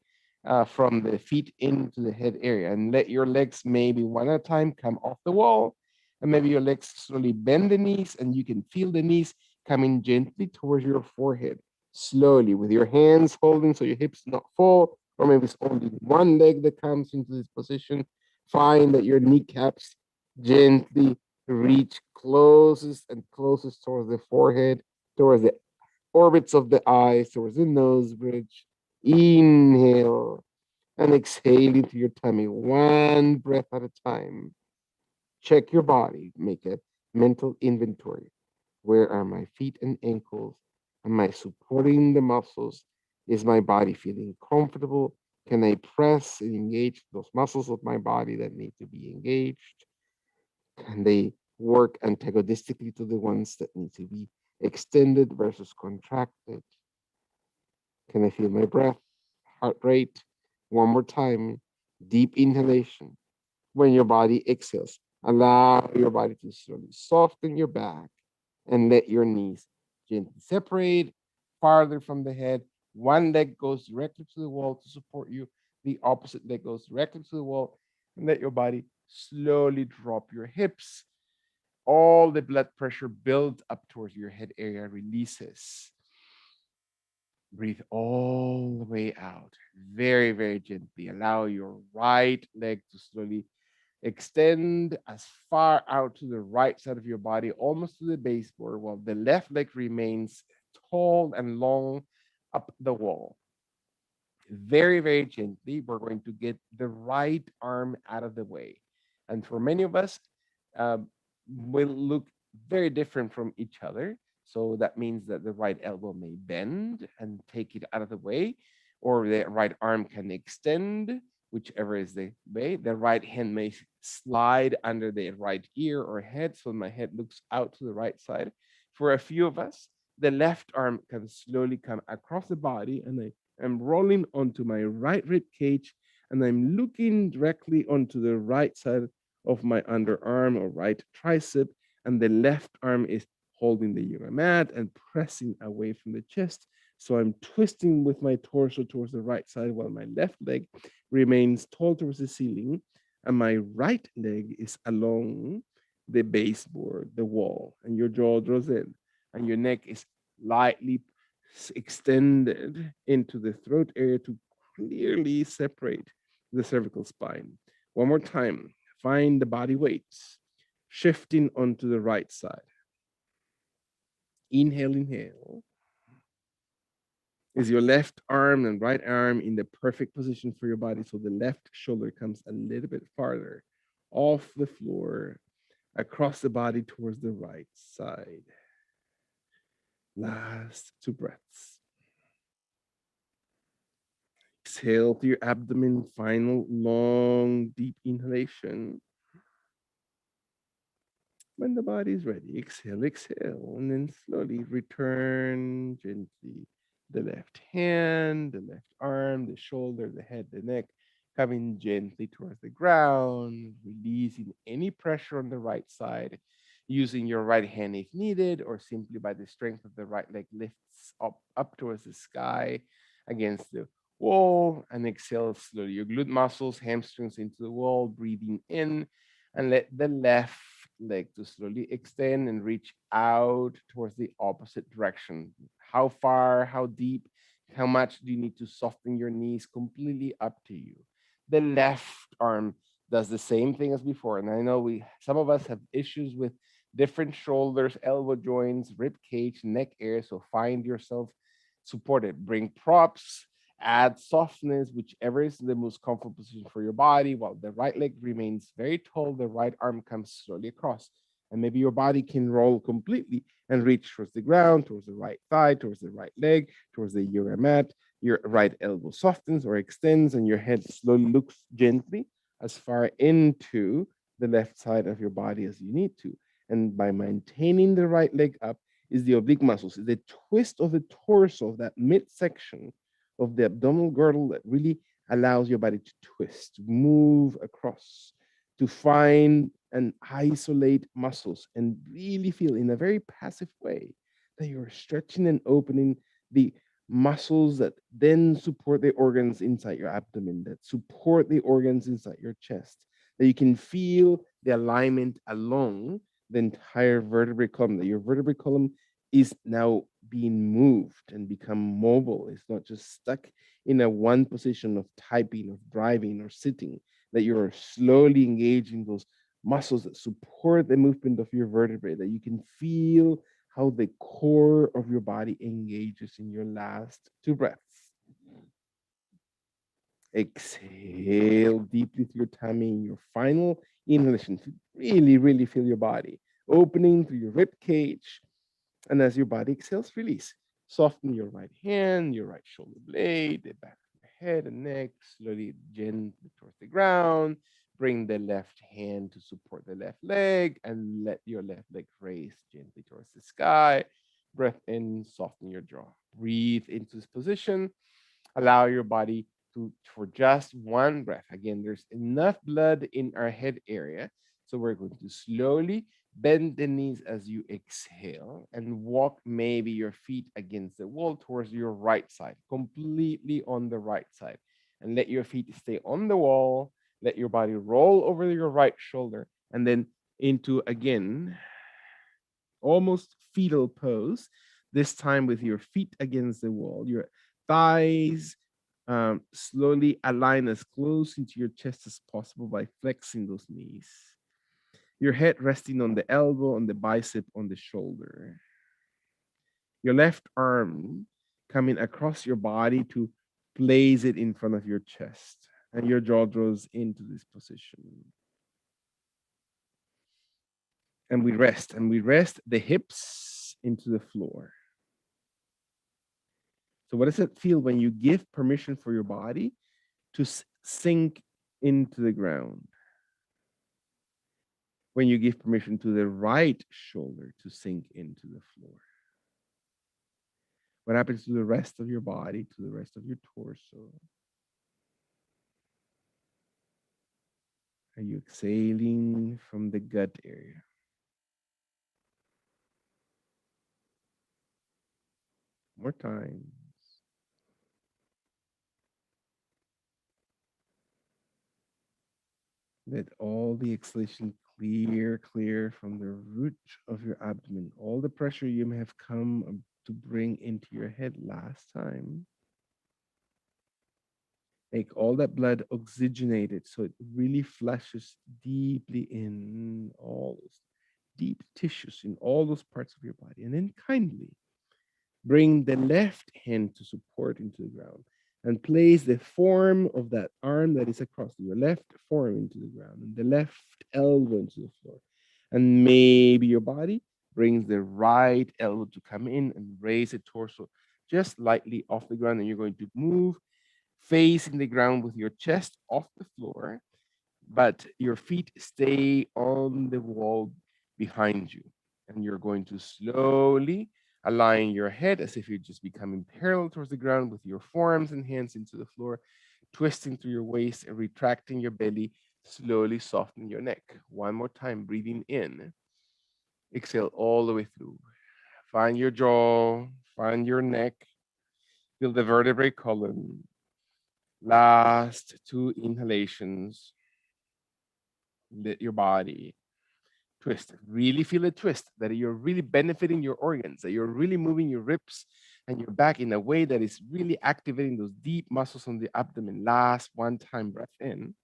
from the feet into the head area. And let your legs maybe one at a time come off the wall, and maybe your legs slowly bend the knees, and you can feel the knees coming gently towards your forehead. slowly with your hands holding so your hips not fall, or maybe it's only one leg that comes into this position. Find that your kneecaps gently reach closest and closest towards the forehead, towards the orbits of the eyes, towards the nose bridge. Inhale and exhale into your tummy, one breath at a time. Check your body, make a mental inventory. Where are my feet and ankles? Am I supporting the muscles? Is my body feeling comfortable? Can I press and engage those muscles of my body that need to be engaged? Can they work antagonistically to the ones that need to be extended versus contracted? Can I feel my breath, heart rate? One more time, deep inhalation. When your body exhales, allow your body to slowly soften your back and let your knees gently separate farther from the head. One leg goes directly to the wall to support you, the opposite leg goes directly to the wall, and let your body slowly drop your hips. All the blood pressure builds up towards your head area, releases. Breathe all the way out, very, very gently. Allow your right leg to slowly extend as far out to the right side of your body, almost to the baseboard, while the left leg remains tall and long up the wall. Very, very gently, we're going to get the right arm out of the way. And for many of us, uh, will look very different from each other. So that means that the right elbow may bend and take it out of the way, or the right arm can extend, whichever is the way. The right hand may slide under the right ear or head, so my head looks out to the right side. For a few of us, the left arm can slowly come across the body, and I'm rolling onto my right rib cage, and I'm looking directly onto the right side of my underarm or right tricep, and the left arm is holding the yoga mat and pressing away from the chest. So I'm twisting with my torso towards the right side while my left leg remains tall towards the ceiling, and my right leg is along the baseboard, the wall, and your jaw draws in, and your neck is lightly extended into the throat area to clearly separate the cervical spine. One more time, find the body weights shifting onto the right side. Inhale, inhale. Is your left arm and right arm in the perfect position for your body? So the left shoulder comes a little bit farther off the floor, across the body towards the right side. Last two breaths. Exhale to your abdomen, final long, deep inhalation. When the body is ready, exhale, exhale, and then slowly return gently the left hand, the left arm, the shoulder, the head, the neck, coming gently towards the ground, releasing any pressure on the right side, using your right hand if needed, or simply by the strength of the right leg lifts up towards the sky against the wall, and exhale slowly. Your glute muscles, hamstrings into the wall, breathing in, and let the left leg to slowly extend and reach out towards the opposite direction. How far, how deep, how much do you need to soften your knees? Completely up to you. The left arm does the same thing as before. And I know some of us have issues with different shoulders, elbow joints, rib cage, neck area. So find yourself supported. Bring props, add softness, whichever is the most comfortable position for your body. While the right leg remains very tall, the right arm comes slowly across. And maybe your body can roll completely and reach towards the ground, towards the right thigh, towards the right leg, towards the yoga mat. Your right elbow softens or extends, and your head slowly looks gently as far into the left side of your body as you need to. And by maintaining the right leg up is the oblique muscles, the twist of the torso, that midsection of the abdominal girdle that really allows your body to twist, to move across, to find and isolate muscles and really feel in a very passive way that you're stretching and opening the muscles that then support the organs inside your abdomen, that support the organs inside your chest, that you can feel the alignment along the entire vertebrae column, that your vertebrae column is now being moved and become mobile. It's not just stuck in a one position of typing, of driving, or sitting, that you're slowly engaging those muscles that support the movement of your vertebrae, that you can feel how the core of your body engages in your last two breaths. Exhale deeply through your tummy. Your final inhalation, really feel your body opening through your rib cage. And as your body exhales, release. Soften your right hand, your right shoulder blade, the back of your head and neck, slowly, gently towards the ground. Bring the left hand to support the left leg and let your left leg raise gently towards the sky. Breath in, soften your jaw. Breathe into this position. Allow your body to, for just one breath. Again, there's enough blood in our head area. So we're going to slowly bend the knees as you exhale and walk maybe your feet against the wall towards your right side, completely on the right side. And let your feet stay on the wall. Let your body roll over your right shoulder and then into, again, almost fetal pose, this time with your feet against the wall, your thighs slowly align as close into your chest as possible by flexing those knees. Your head resting on the elbow, on the bicep, on the shoulder. Your left arm coming across your body to place it in front of your chest, and your jaw draws into this position. And we rest the hips into the floor. So what does it feel when you give permission for your body to sink into the ground? When you give permission to the right shoulder to sink into the floor? What happens to the rest of your body, to the rest of your torso? Are you exhaling from the gut area? More time. Let all the exhalation clear from the root of your abdomen. All the pressure you may have come to bring into your head last time. Make all that blood oxygenated so it really flushes deeply in all those deep tissues in all those parts of your body. And then kindly bring the left hand to support into the ground and place the form of that arm that is across your left forearm into the ground and the left elbow into the floor. And maybe your body brings the right elbow to come in and raise the torso just lightly off the ground. And you're going to move facing the ground with your chest off the floor, but your feet stay on the wall behind you. And you're going to slowly align your head as if you're just becoming parallel towards the ground with your forearms and hands into the floor, twisting through your waist and retracting your belly, slowly soften your neck. One more time, breathing in. Exhale all the way through. Find your jaw, find your neck, feel the vertebrae column. Last two inhalations. Let your body twist. Really feel a twist, that you're really benefiting your organs, that you're really moving your ribs and your back in a way that is really activating those deep muscles on the abdomen. Last one time, breath in.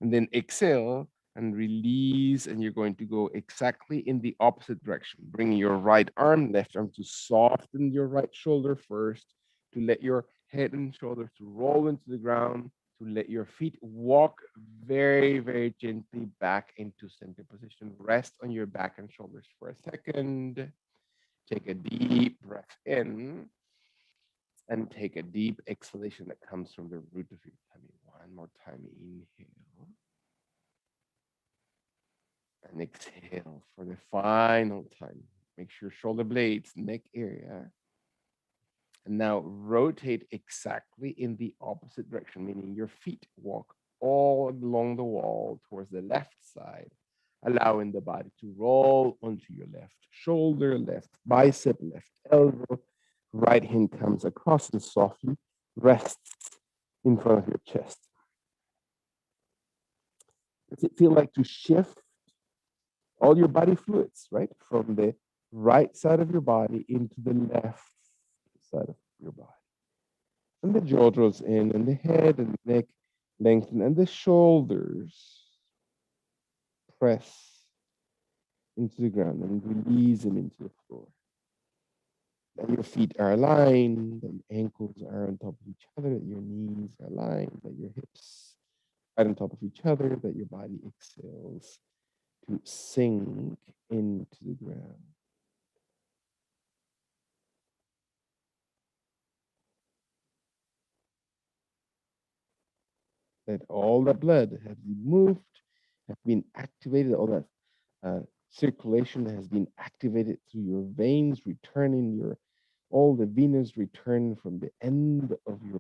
And then exhale and release. And you're going to go exactly in the opposite direction. Bring your right arm, left arm to soften your right shoulder first, to let your head and shoulders to roll into the ground, to let your feet walk very gently back into center position. Rest on your back and shoulders for a second. Take a deep breath in and take a deep exhalation that comes from the root of your tummy. One more time, inhale. And exhale for the final time. Make sure shoulder blades, neck area. And now rotate exactly in the opposite direction, meaning your feet walk all along the wall towards the left side, allowing the body to roll onto your left shoulder, left bicep, left elbow. Right hand comes across and softly rests in front of your chest. Does it feel like to shift all your body fluids, right? From the right side of your body into the left side of your body. And the jaw draws in, and the head and the neck lengthen, and the shoulders press into the ground and release them into the floor. That your feet are aligned, that your ankles are on top of each other, that your knees are aligned, that your hips are on top of each other, that your body exhales to sink into the ground. That all the blood has been moved, has been activated, all that circulation has been activated through your veins, returning your all the venous return from the end of your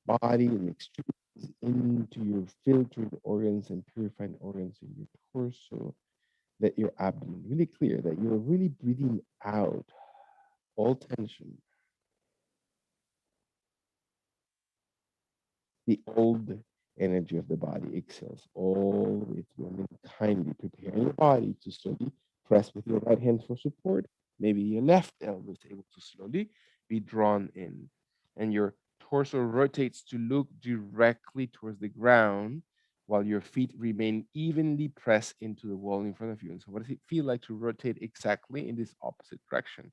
body and extremities into your filtering organs and purifying organs in your torso. Let your abdomen really clear, that you're really breathing out all tension, the old energy of the body exhales all the way through. And then kindly prepare your body to slowly press with your right hand for support. Maybe your left elbow is able to slowly be drawn in, and your torso rotates to look directly towards the ground while your feet remain evenly pressed into the wall in front of you. And so, what does it feel like to rotate exactly in this opposite direction?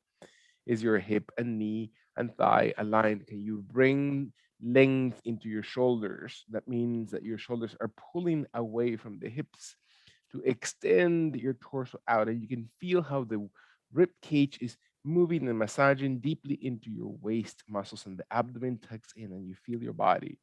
Is your hip and knee and thigh aligned? Can you bring length into your shoulders? That means that your shoulders are pulling away from the hips to extend your torso out, and you can feel how the rib cage is moving and massaging deeply into your waist muscles, and the abdomen tucks in, and you feel your body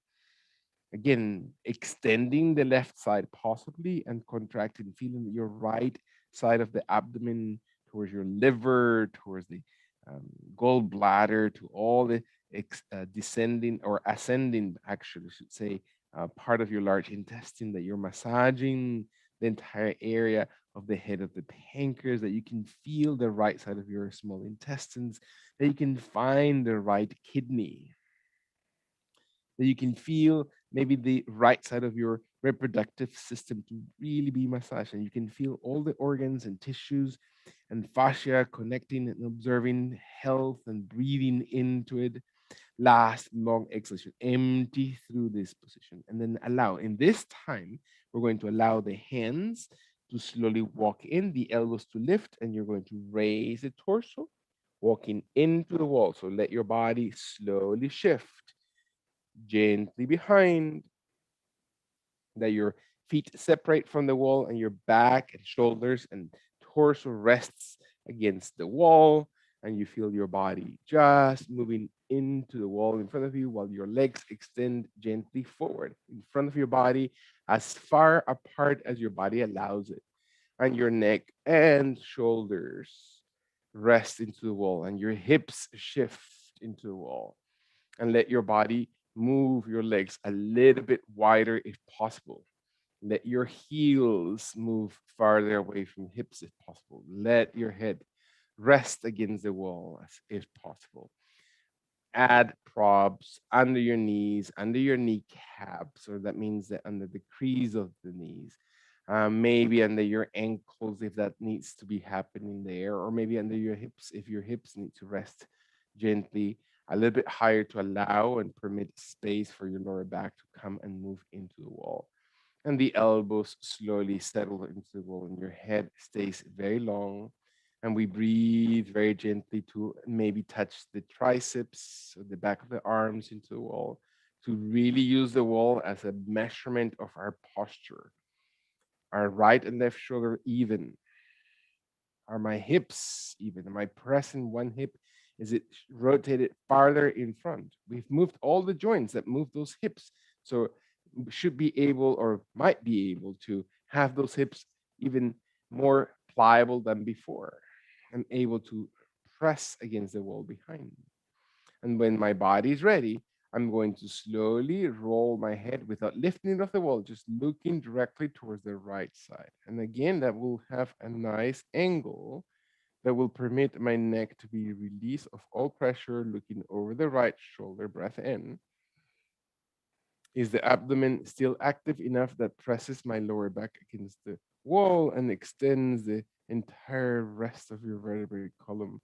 again extending the left side possibly and contracting, feeling your right side of the abdomen towards your liver, towards the gallbladder, to all the descending or ascending, actually, I should say, part of your large intestine, that you're massaging the entire area of the head of the pancreas, that you can feel the right side of your small intestines, that you can find the right kidney, that you can feel maybe the right side of your reproductive system to really be massaged. And you can feel all the organs and tissues and fascia connecting and observing health and breathing into it. Last long exhalation, empty through this position. And then allow, in this time, we're going to allow the hands to slowly walk in, the elbows to lift, and you're going to raise the torso, walking into the wall. So let your body slowly shift gently behind, that your feet separate from the wall and your back and shoulders and torso rests against the wall, and you feel your body just moving into the wall in front of you while your legs extend gently forward in front of your body, as far apart as your body allows it, and your neck and shoulders rest into the wall, and your hips shift into the wall, and let your body move your legs a little bit wider if possible. Let your heels move farther away from hips if possible. Let your head rest against the wall as if possible. Add props under your knees, under your kneecaps, or that means that under the crease of the knees, maybe under your ankles if that needs to be happening there, or maybe under your hips if your hips need to rest gently a little bit higher to allow and permit space for your lower back to come and move into the wall. And the elbows slowly settle into the wall, and your head stays very long. And we breathe very gently to maybe touch the triceps or the back of the arms into the wall, to really use the wall as a measurement of our posture. Are right and left shoulder even? Are my hips even? Am I pressing one hip? Is it rotated farther in front? We've moved all the joints that move those hips. So should be able or might be able to have those hips even more pliable than before and able to press against the wall behind me. And when my body is ready, I'm going to slowly roll my head without lifting it off the wall, just looking directly towards the right side. And again, that will have a nice angle that will permit my neck to be released of all pressure, looking over the right shoulder, breath in. Is the abdomen still active enough that presses my lower back against the wall and extends the entire rest of your vertebrae column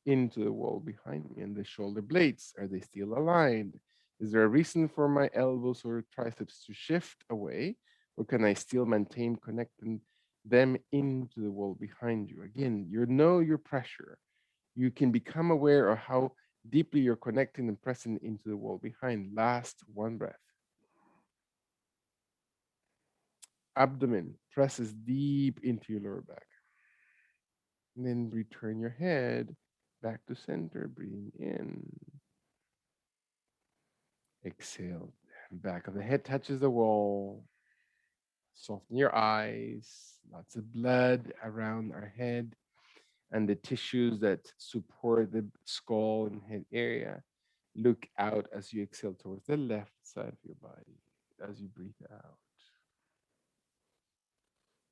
into the wall behind me. And the shoulder blades, are they still aligned? Is there a reason for my elbows or triceps to shift away? Or can I still maintain connecting them into the wall behind you? Again, you know your pressure. You can become aware of how deeply you're connecting and pressing into the wall behind. Last one breath. Abdomen presses deep into your lower back. And then return your head back to center. Breathing in. Exhale. Back of the head touches the wall. Soften your eyes. Lots of blood around our head and the tissues that support the skull and head area. Look out as you exhale towards the left side of your body as you breathe out.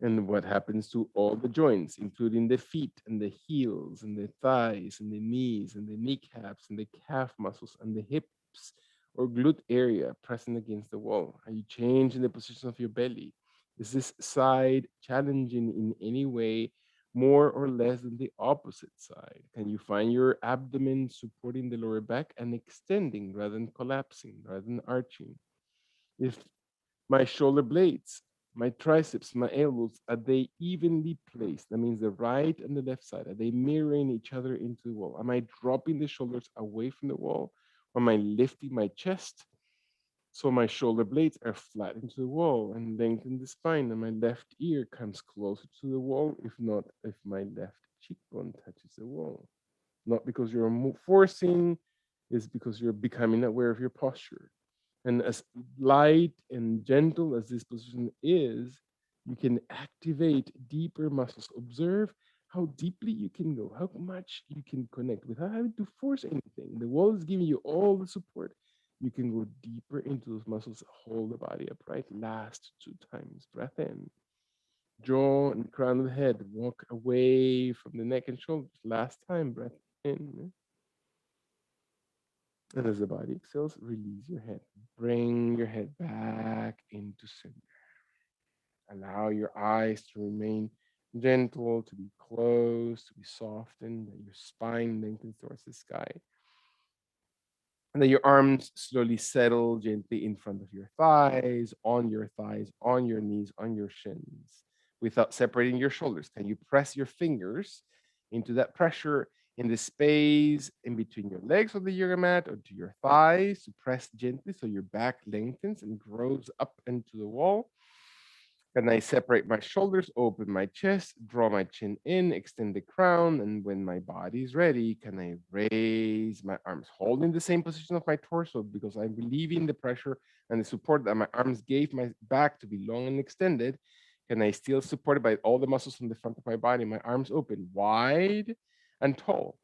And what happens to all the joints, including the feet and the heels and the thighs and the knees and the kneecaps and the calf muscles and the hips or glute area pressing against the wall? Are you changing the position of your belly? Is this side challenging in any way, more or less than the opposite side? Can you find your abdomen supporting the lower back and extending rather than collapsing, rather than arching? If my shoulder blades, my triceps, my elbows, are they evenly placed? That means the right and the left side, are they mirroring each other into the wall? Am I dropping the shoulders away from the wall? Or am I lifting my chest so my shoulder blades are flat into the wall and lengthen the spine and my left ear comes closer to the wall? If not, if my left cheekbone touches the wall. Not because you're forcing, it's because you're becoming aware of your posture. And as light and gentle as this position is, you can activate deeper muscles. Observe how deeply you can go, how much you can connect without having to force anything. The wall is giving you all the support. You can go deeper into those muscles, hold the body upright. Last 2 times. Breath in. Jaw and crown of the head. Walk away from the neck and shoulders. Last time. Breath in. And as the body exhales, release your head. Bring your head back into center. Allow your eyes to remain gentle, to be closed, to be softened, that your spine lengthens towards the sky. And that your arms slowly settle gently in front of your thighs, on your knees, on your shins, without separating your shoulders. Can you press your fingers into that pressure in the space in between your legs on the yoga mat or to your thighs to press gently so your back lengthens and grows up into the wall? Can I separate my shoulders, open my chest, draw my chin in, extend the crown, and when my body is ready, can I raise my arms, holding the same position of my torso because I'm relieving the pressure and the support that my arms gave my back to be long and extended? Can I still support it by all the muscles from the front of my body, my arms open, wide and tall?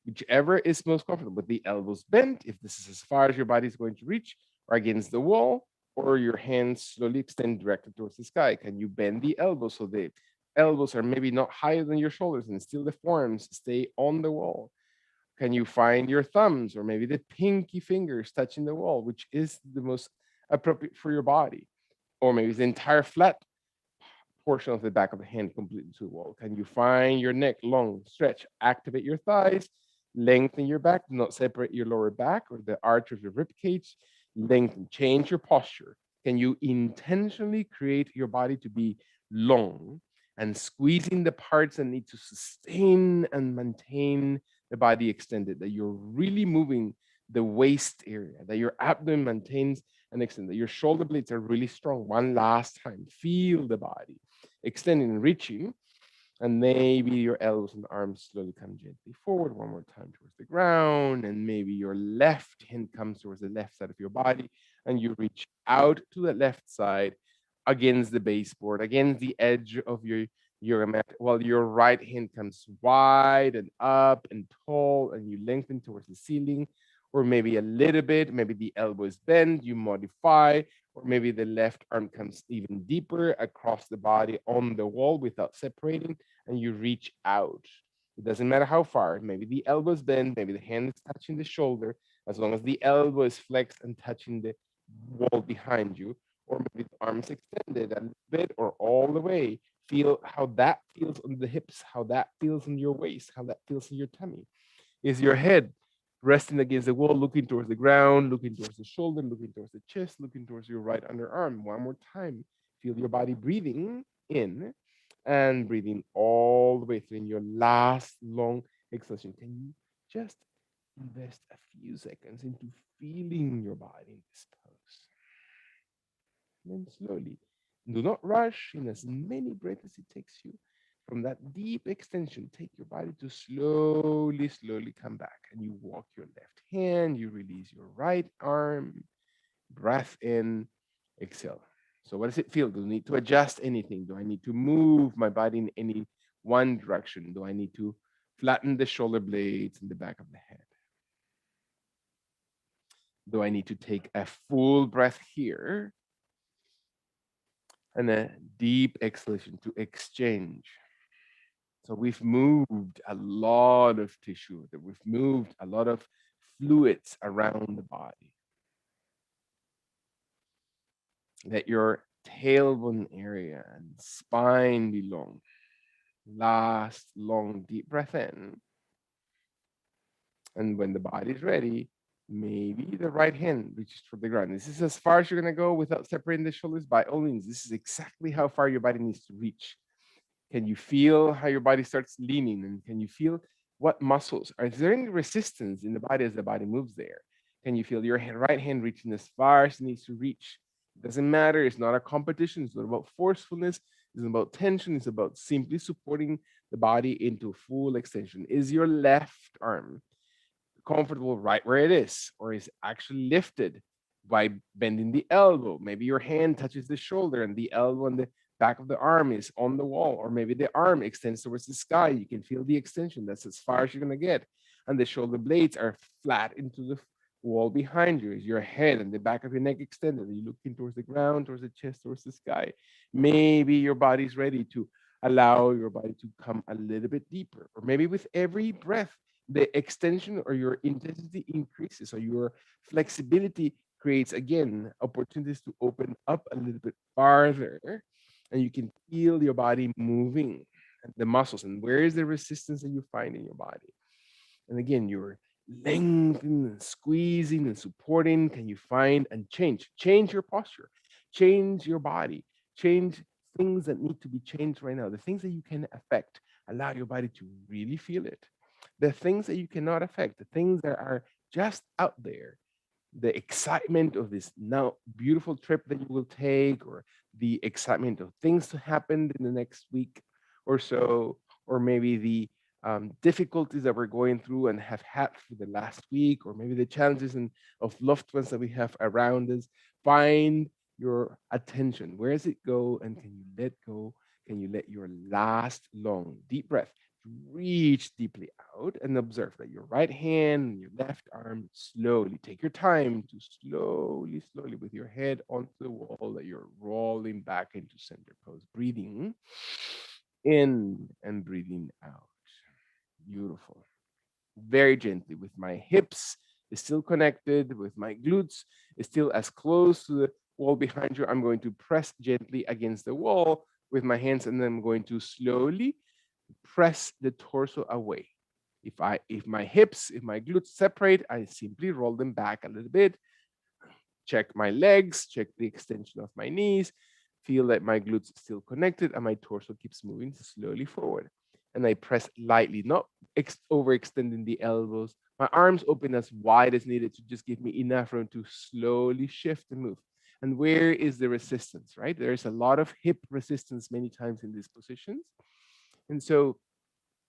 Whichever is most comfortable, with the elbows bent, if this is as far as your body is going to reach, or against the wall, or your hands slowly extend directly towards the sky. Can you bend the elbows so the elbows are maybe not higher than your shoulders and still the forearms stay on the wall? Can you find your thumbs or maybe the pinky fingers touching the wall, which is the most appropriate for your body? Or maybe the entire flat portion of the back of the hand completely to the wall. Can you find your neck long, stretch, activate your thighs, lengthen your back, do not separate your lower back or the arch of your rib cage, lengthen, change your posture. Can you intentionally create your body to be long and squeezing the parts that need to sustain and maintain the body extended, that you're really moving the waist area, that your abdomen maintains and extend, that your shoulder blades are really strong. One last time, feel the body extending and reaching, and maybe your elbows and arms slowly come gently forward one more time towards the ground, and maybe your left hand comes towards the left side of your body, and you reach out to the left side against the baseboard, against the edge of your yoga mat, while your right hand comes wide and up and tall, and you lengthen towards the ceiling, or maybe a little bit, maybe the elbow is bent, you modify, or maybe the left arm comes even deeper across the body on the wall without separating, and you reach out. It doesn't matter how far. Maybe the elbow is bent, maybe the hand is touching the shoulder, as long as the elbow is flexed and touching the wall behind you, or maybe the arms extended a little bit or all the way. feel how that feels on the hips, how that feels on your waist, how that feels in your tummy. Is your head resting against the wall, looking towards the ground, looking towards the shoulder, looking towards the chest, looking towards your right underarm? One more time. Feel your body breathing in and breathing all the way through in your last long exhalation. Can you just invest a few seconds into feeling your body in this pose? And then slowly, do not rush in as many breaths as it takes you. From that deep extension, take your body to slowly, slowly come back. And you walk your left hand, you release your right arm, breath in, exhale. So, what does it feel? Do I need to adjust anything? Do I need to move my body in any one direction? Do I need to flatten the shoulder blades in the back of the head? Do I need to take a full breath here and a deep exhalation to exchange? So we've moved a lot of tissue, that we've moved a lot of fluids around the body. Let your tailbone area and spine be long. Last long deep breath in. And when the body is ready, maybe the right hand reaches for the ground. This is as far as you're going to go without separating the shoulders. By all means, this is exactly how far your body needs to reach. Can you feel how your body starts leaning? And can you feel what muscles? Is there any resistance in the body as the body moves there? Can you feel your right hand reaching as far as it needs to reach? It doesn't matter. It's not a competition. It's not about forcefulness. It's about tension. It's about simply supporting the body into full extension. Is your left arm comfortable right where it is, or is actually lifted by bending the elbow? Maybe your hand touches the shoulder and the elbow and the back of the arm is on the wall, or maybe the arm extends towards the sky. You can feel the extension. That's as far as you're going to get. And the shoulder blades are flat into the wall behind you. Is your head and the back of your neck extended? Are you looking towards the ground, towards the chest, towards the sky? Maybe your body's ready to allow your body to come a little bit deeper, or maybe with every breath, the extension or your intensity increases, so your flexibility creates again opportunities to open up a little bit farther, and you can feel your body moving, the muscles, and where is the resistance that you find in your body. And again, you're lengthening and squeezing and supporting. Can you find and change your posture, change your body, change things that need to be changed right now, the things that you can affect. Allow your body to really feel it. The things that you cannot affect, the things that are just out there, the excitement of this now beautiful trip that you will take, or the excitement of things to happen in the next week or so, or maybe the difficulties that we're going through and have had for the last week, or maybe the challenges of loved ones that we have around us. Find your attention. Where does it go? And can you let go? Can you let your last long deep breath reach deeply out and observe that your right hand and your left arm slowly take your time to slowly, slowly with your head onto the wall, that you're rolling back into center pose, breathing in and breathing out. Beautiful. Very gently with my hips is still connected, with my glutes is still as close to the wall behind you. I'm going to press gently against the wall with my hands, and then I'm going to slowly press the torso away. If my hips, if my glutes separate, I simply roll them back a little bit. Check my legs, check the extension of my knees, feel that my glutes still connected and my torso keeps moving slowly forward. And I press lightly, not overextending the elbows. My arms open as wide as needed to just give me enough room to slowly shift and move. And where is the resistance, right? There's a lot of hip resistance many times in these positions. And so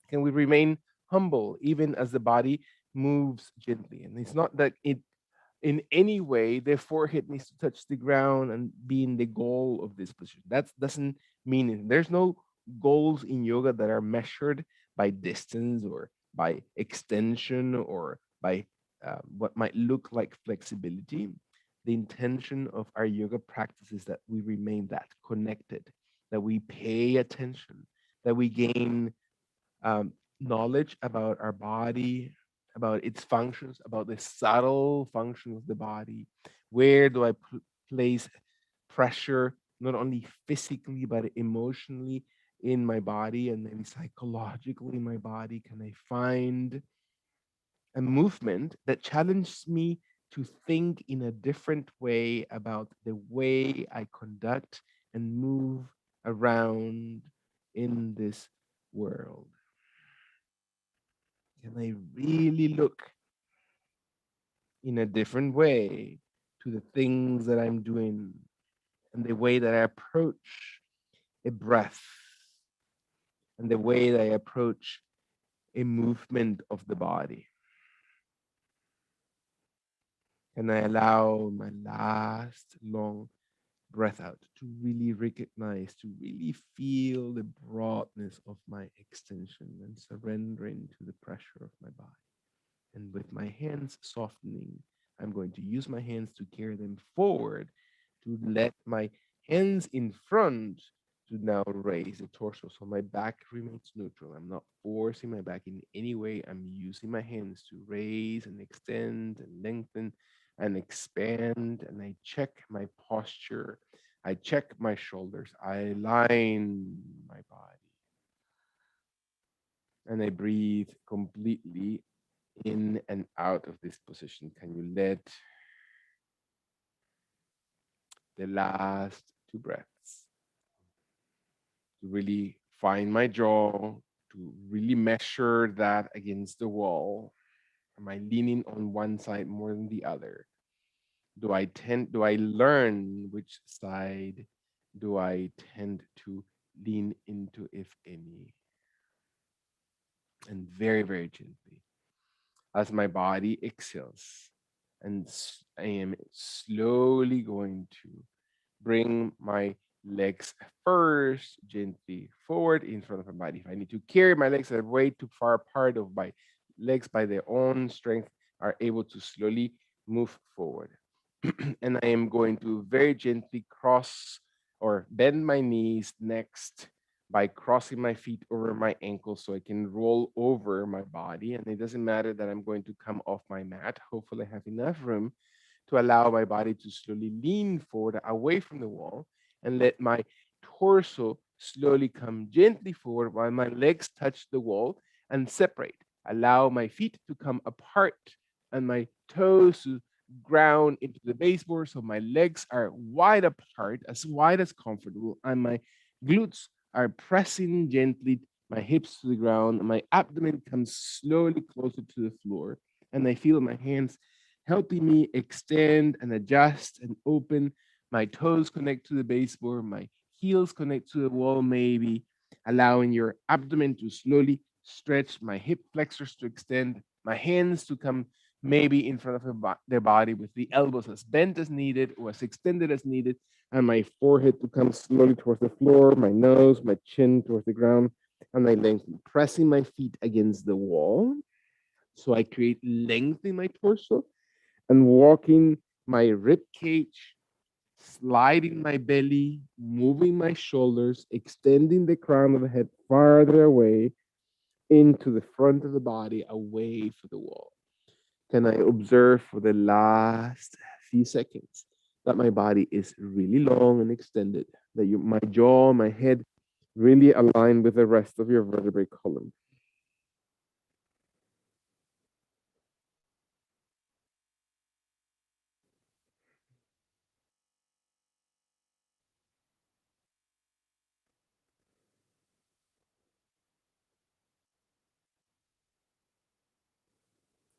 can we remain humble even as the body moves gently? And it's not that it in any way the forehead needs to touch the ground and being the goal of this position. That doesn't mean it. There's no goals in yoga that are measured by distance or by extension or by what might look like flexibility. The intention of our yoga practice is that we remain that connected, that we pay attention, that we gain knowledge about our body, about its functions, about the subtle functions of the body. Where do I place pressure, not only physically, but emotionally, in my body and maybe psychologically in my body? Can I find a movement that challenges me to think in a different way about the way I conduct and move around in this world? Can I really look in a different way to the things that I'm doing and the way that I approach a breath and the way that I approach a movement of the body? Can I allow my last long breath out to really recognize, to really feel the broadness of my extension and surrendering to the pressure of my body? And with my hands softening, I'm going to use my hands to carry them forward, to let my hands in front to now raise the torso. So my back remains neutral. I'm not forcing my back in any way. I'm using my hands to raise and extend and lengthen and expand. And I check my posture. I check my shoulders. I line my body. And I breathe completely in and out of this position. Can you let the last two breaths to really find my jaw, to really measure that against the wall? Am I leaning on one side more than the other? Do I learn which side do I tend to lean into, if any? And very, very gently, as my body exhales, and I am slowly going to bring my legs first gently forward in front of my body. If I need to carry my legs that are way too far apart, of my legs by their own strength are able to slowly move forward. And I am going to very gently cross or bend my knees next by crossing my feet over my ankles so I can roll over my body. And it doesn't matter that I'm going to come off my mat. Hopefully, I have enough room to allow my body to slowly lean forward away from the wall and let my torso slowly come gently forward while my legs touch the wall and separate. Allow my feet to come apart and my toes to ground into the baseboard so my legs are wide apart, as wide as comfortable, and my glutes are pressing gently my hips to the ground, and my abdomen comes slowly closer to the floor, and I feel my hands helping me extend and adjust and open. My toes connect to the baseboard, my heels connect to the wall, maybe allowing your abdomen to slowly stretch, my hip flexors to extend, my hands to come maybe in front of their body with the elbows as bent as needed or as extended as needed, and my forehead to come slowly towards the floor, my nose, my chin towards the ground, and I lengthen, pressing my feet against the wall. So I create length in my torso and walking my rib cage, sliding my belly, moving my shoulders, extending the crown of the head farther away into the front of the body, away from the wall. Can I observe for the last few seconds that my body is really long and extended, that my jaw, my head really align with the rest of your vertebrae column?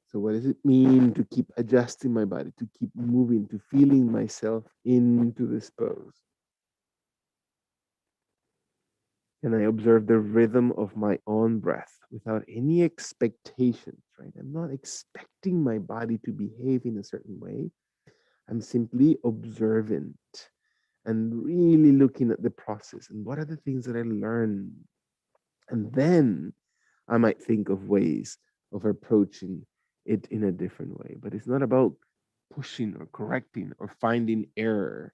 So, what does it mean to keep adjusting my body, to keep moving, to feeling myself into this pose? And I observe the rhythm of my own breath without any expectations, right? I'm not expecting my body to behave in a certain way. I'm simply observant and really looking at the process and what are the things that I learned. And then I might think of ways of approaching it in a different way. But it's not about pushing or correcting or finding error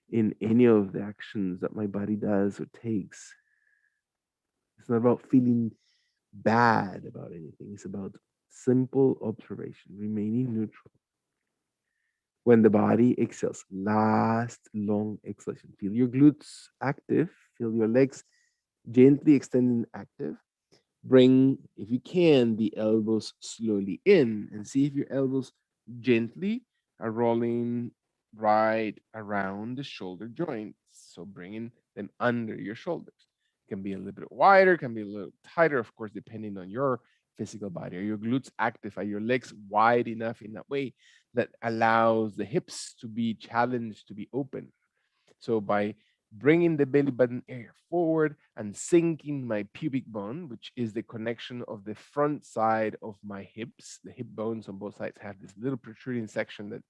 in any of the actions that my body does or takes. It's not about feeling bad about anything. It's about simple observation, remaining neutral. When the body exhales, last long exhalation. Feel your glutes active, feel your legs Gently extend and active. Bring, if you can, the elbows slowly in and see if your elbows gently are rolling right around the shoulder joints. So bringing them under your shoulders. It can be a little bit wider, can be a little tighter, of course, depending on your physical body. Are your glutes active? Are your legs wide enough in that way that allows the hips to be challenged, to be open? So by bringing the belly button area forward and sinking my pubic bone, which is the connection of the front side of my hips, the hip bones on both sides have this little protruding section that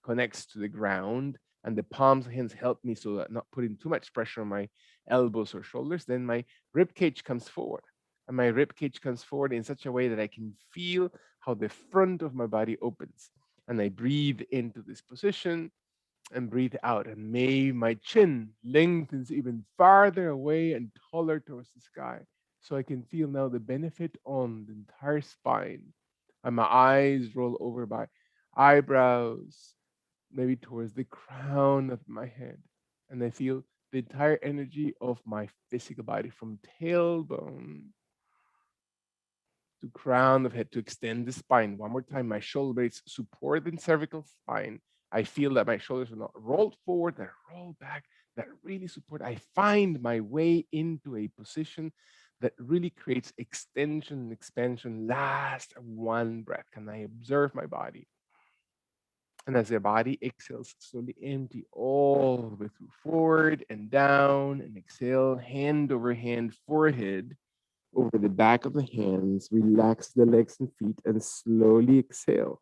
connects to the ground, and the palms of hands help me so that not putting too much pressure on my elbows or shoulders. Then my rib cage comes forward. And my rib cage comes forward in such a way that I can feel how the front of my body opens. And I breathe into this position and breathe out. And may my chin lengthens even farther away and taller towards the sky. So I can feel now the benefit on the entire spine. And my eyes roll over my eyebrows, maybe towards the crown of my head. And I feel the entire energy of my physical body from tailbone to crown of head to extend the spine. One more time, my shoulder blades support the cervical spine. I feel that my shoulders are not rolled forward, they're rolled back, that really support. I find my way into a position that really creates extension and expansion. Last one breath. Can I observe my body? And as the body exhales, slowly empty all the way through forward and down, and exhale, hand over hand, forehead over the back of the hands. Relax the legs and feet and slowly exhale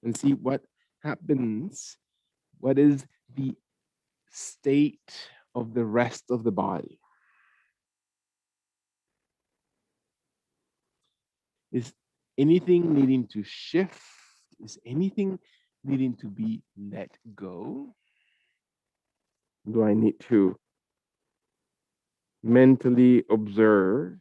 and see what happens. What is the state of the rest of the body? Is anything needing to shift? Is anything needing to be let go? Do I need to mentally observe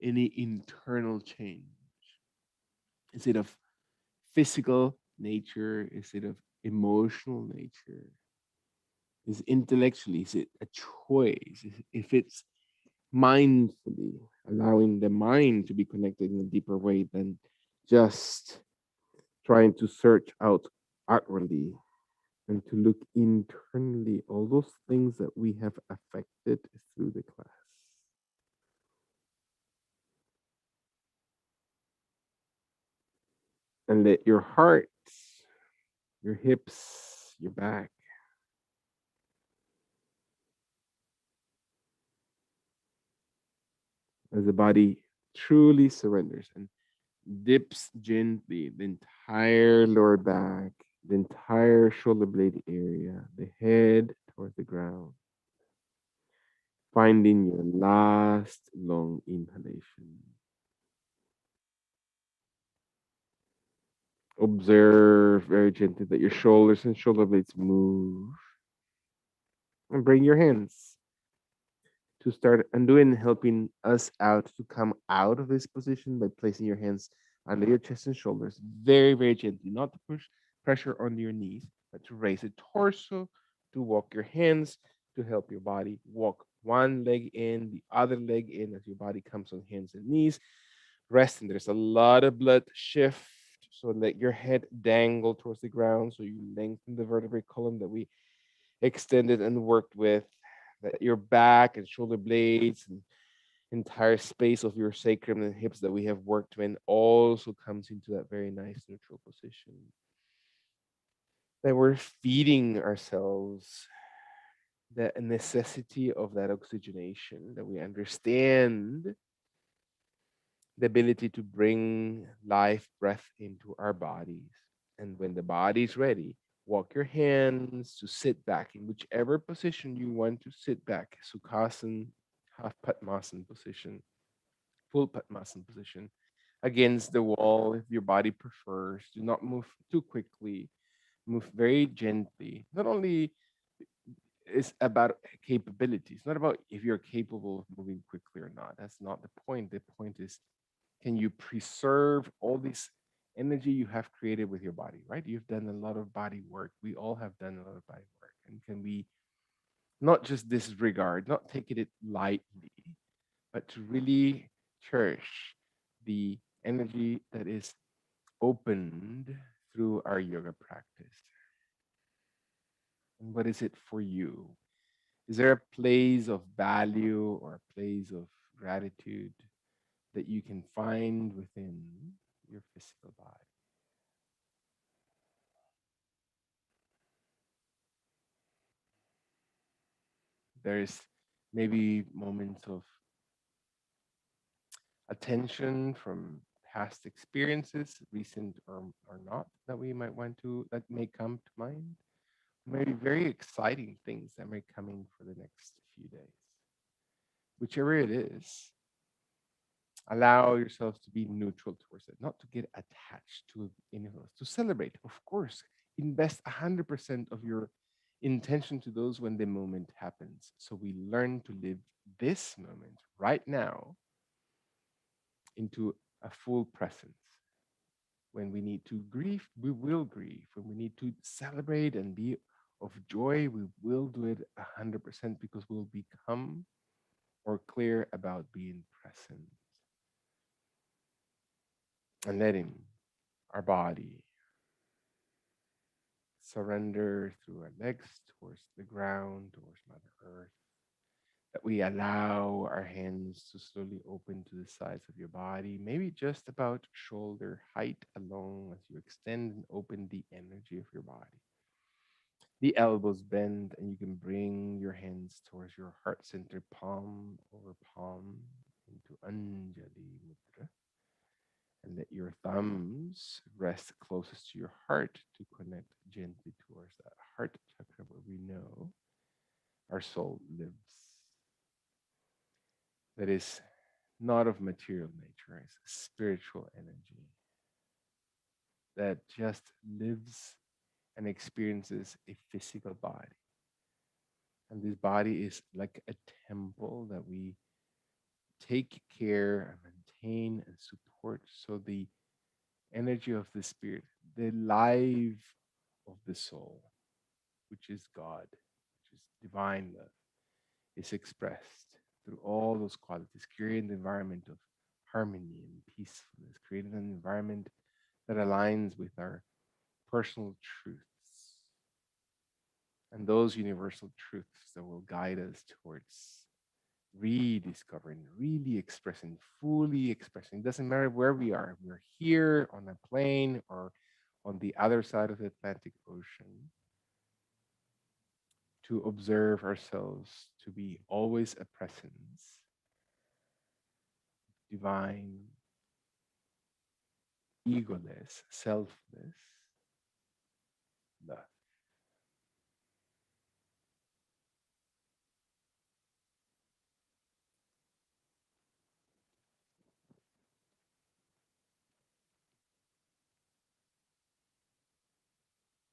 any internal change? Is it of physical nature? Is it of emotional nature? Is intellectually? Is it a choice? If it's mindfully allowing the mind to be connected in a deeper way than just trying to search out outwardly and to look internally, all those things that we have affected through the class. And let your heart, your hips, your back, as the body truly surrenders and dips gently the entire lower back, the entire shoulder blade area, the head towards the ground, finding your last long inhalation. Observe very gently that your shoulders and shoulder blades move. And bring your hands to start undoing, helping us out to come out of this position by placing your hands under your chest and shoulders very, very gently, not to push pressure on your knees, but to raise the torso, to walk your hands, to help your body walk one leg in, the other leg in as your body comes on hands and knees. Resting, there's a lot of blood shift. So let your head dangle towards the ground so you lengthen the vertebrae column that we extended and worked with, that your back and shoulder blades and entire space of your sacrum and hips that we have worked in also comes into that very nice neutral position. That we're feeding ourselves the necessity of that oxygenation, that we understand the ability to bring life breath into our bodies. And when the body is ready, walk your hands to sit back in whichever position you want to sit back. Sukhasana, half Padmasana position, full Padmasana position, against the wall if your body prefers. Do not move too quickly. Move very gently. Not only is about capability. It's not about if you're capable of moving quickly or not. That's not the point. The point is, can you preserve all this energy you have created with your body, right? You've done a lot of body work. We all have done a lot of body work. And can we not just disregard, not take it lightly, but to really cherish the energy that is opened through our yoga practice? And what is it for you? Is there a place of value or a place of gratitude that you can find within your physical body? There's maybe moments of attention from past experiences, recent or not, that we might want to, that may come to mind. Maybe very exciting things that may come in for the next few days. Whichever it is, allow yourselves to be neutral towards it, not to get attached to anything else, to celebrate. Of course, invest 100% of your intention to those when the moment happens. So we learn to live this moment right now into a full presence. When we need to grieve, we will grieve. When we need to celebrate and be of joy, we will do it 100% because we'll become more clear about being present and letting our body surrender through our legs towards the ground, towards Mother Earth. That we allow our hands to slowly open to the sides of your body, maybe just about shoulder height along as you extend and open the energy of your body. The elbows bend, and you can bring your hands towards your heart center, palm over palm, into Anjali Mudra. And let your thumbs rest closest to your heart to connect gently towards that heart chakra where we know our soul lives. That is not of material nature, it's spiritual energy that just lives and experiences a physical body. And this body is like a temple that we take care and maintain and support. So the energy of the spirit, the life of the soul, which is God, which is divine love, is expressed through all those qualities, creating an environment of harmony and peacefulness, creating an environment that aligns with our personal truths and those universal truths that will guide us towards rediscovering, really expressing, fully expressing. It doesn't matter where we are. We're here on a plane or on the other side of the Atlantic Ocean, to observe ourselves to be always a presence, divine, egoless, selfless love.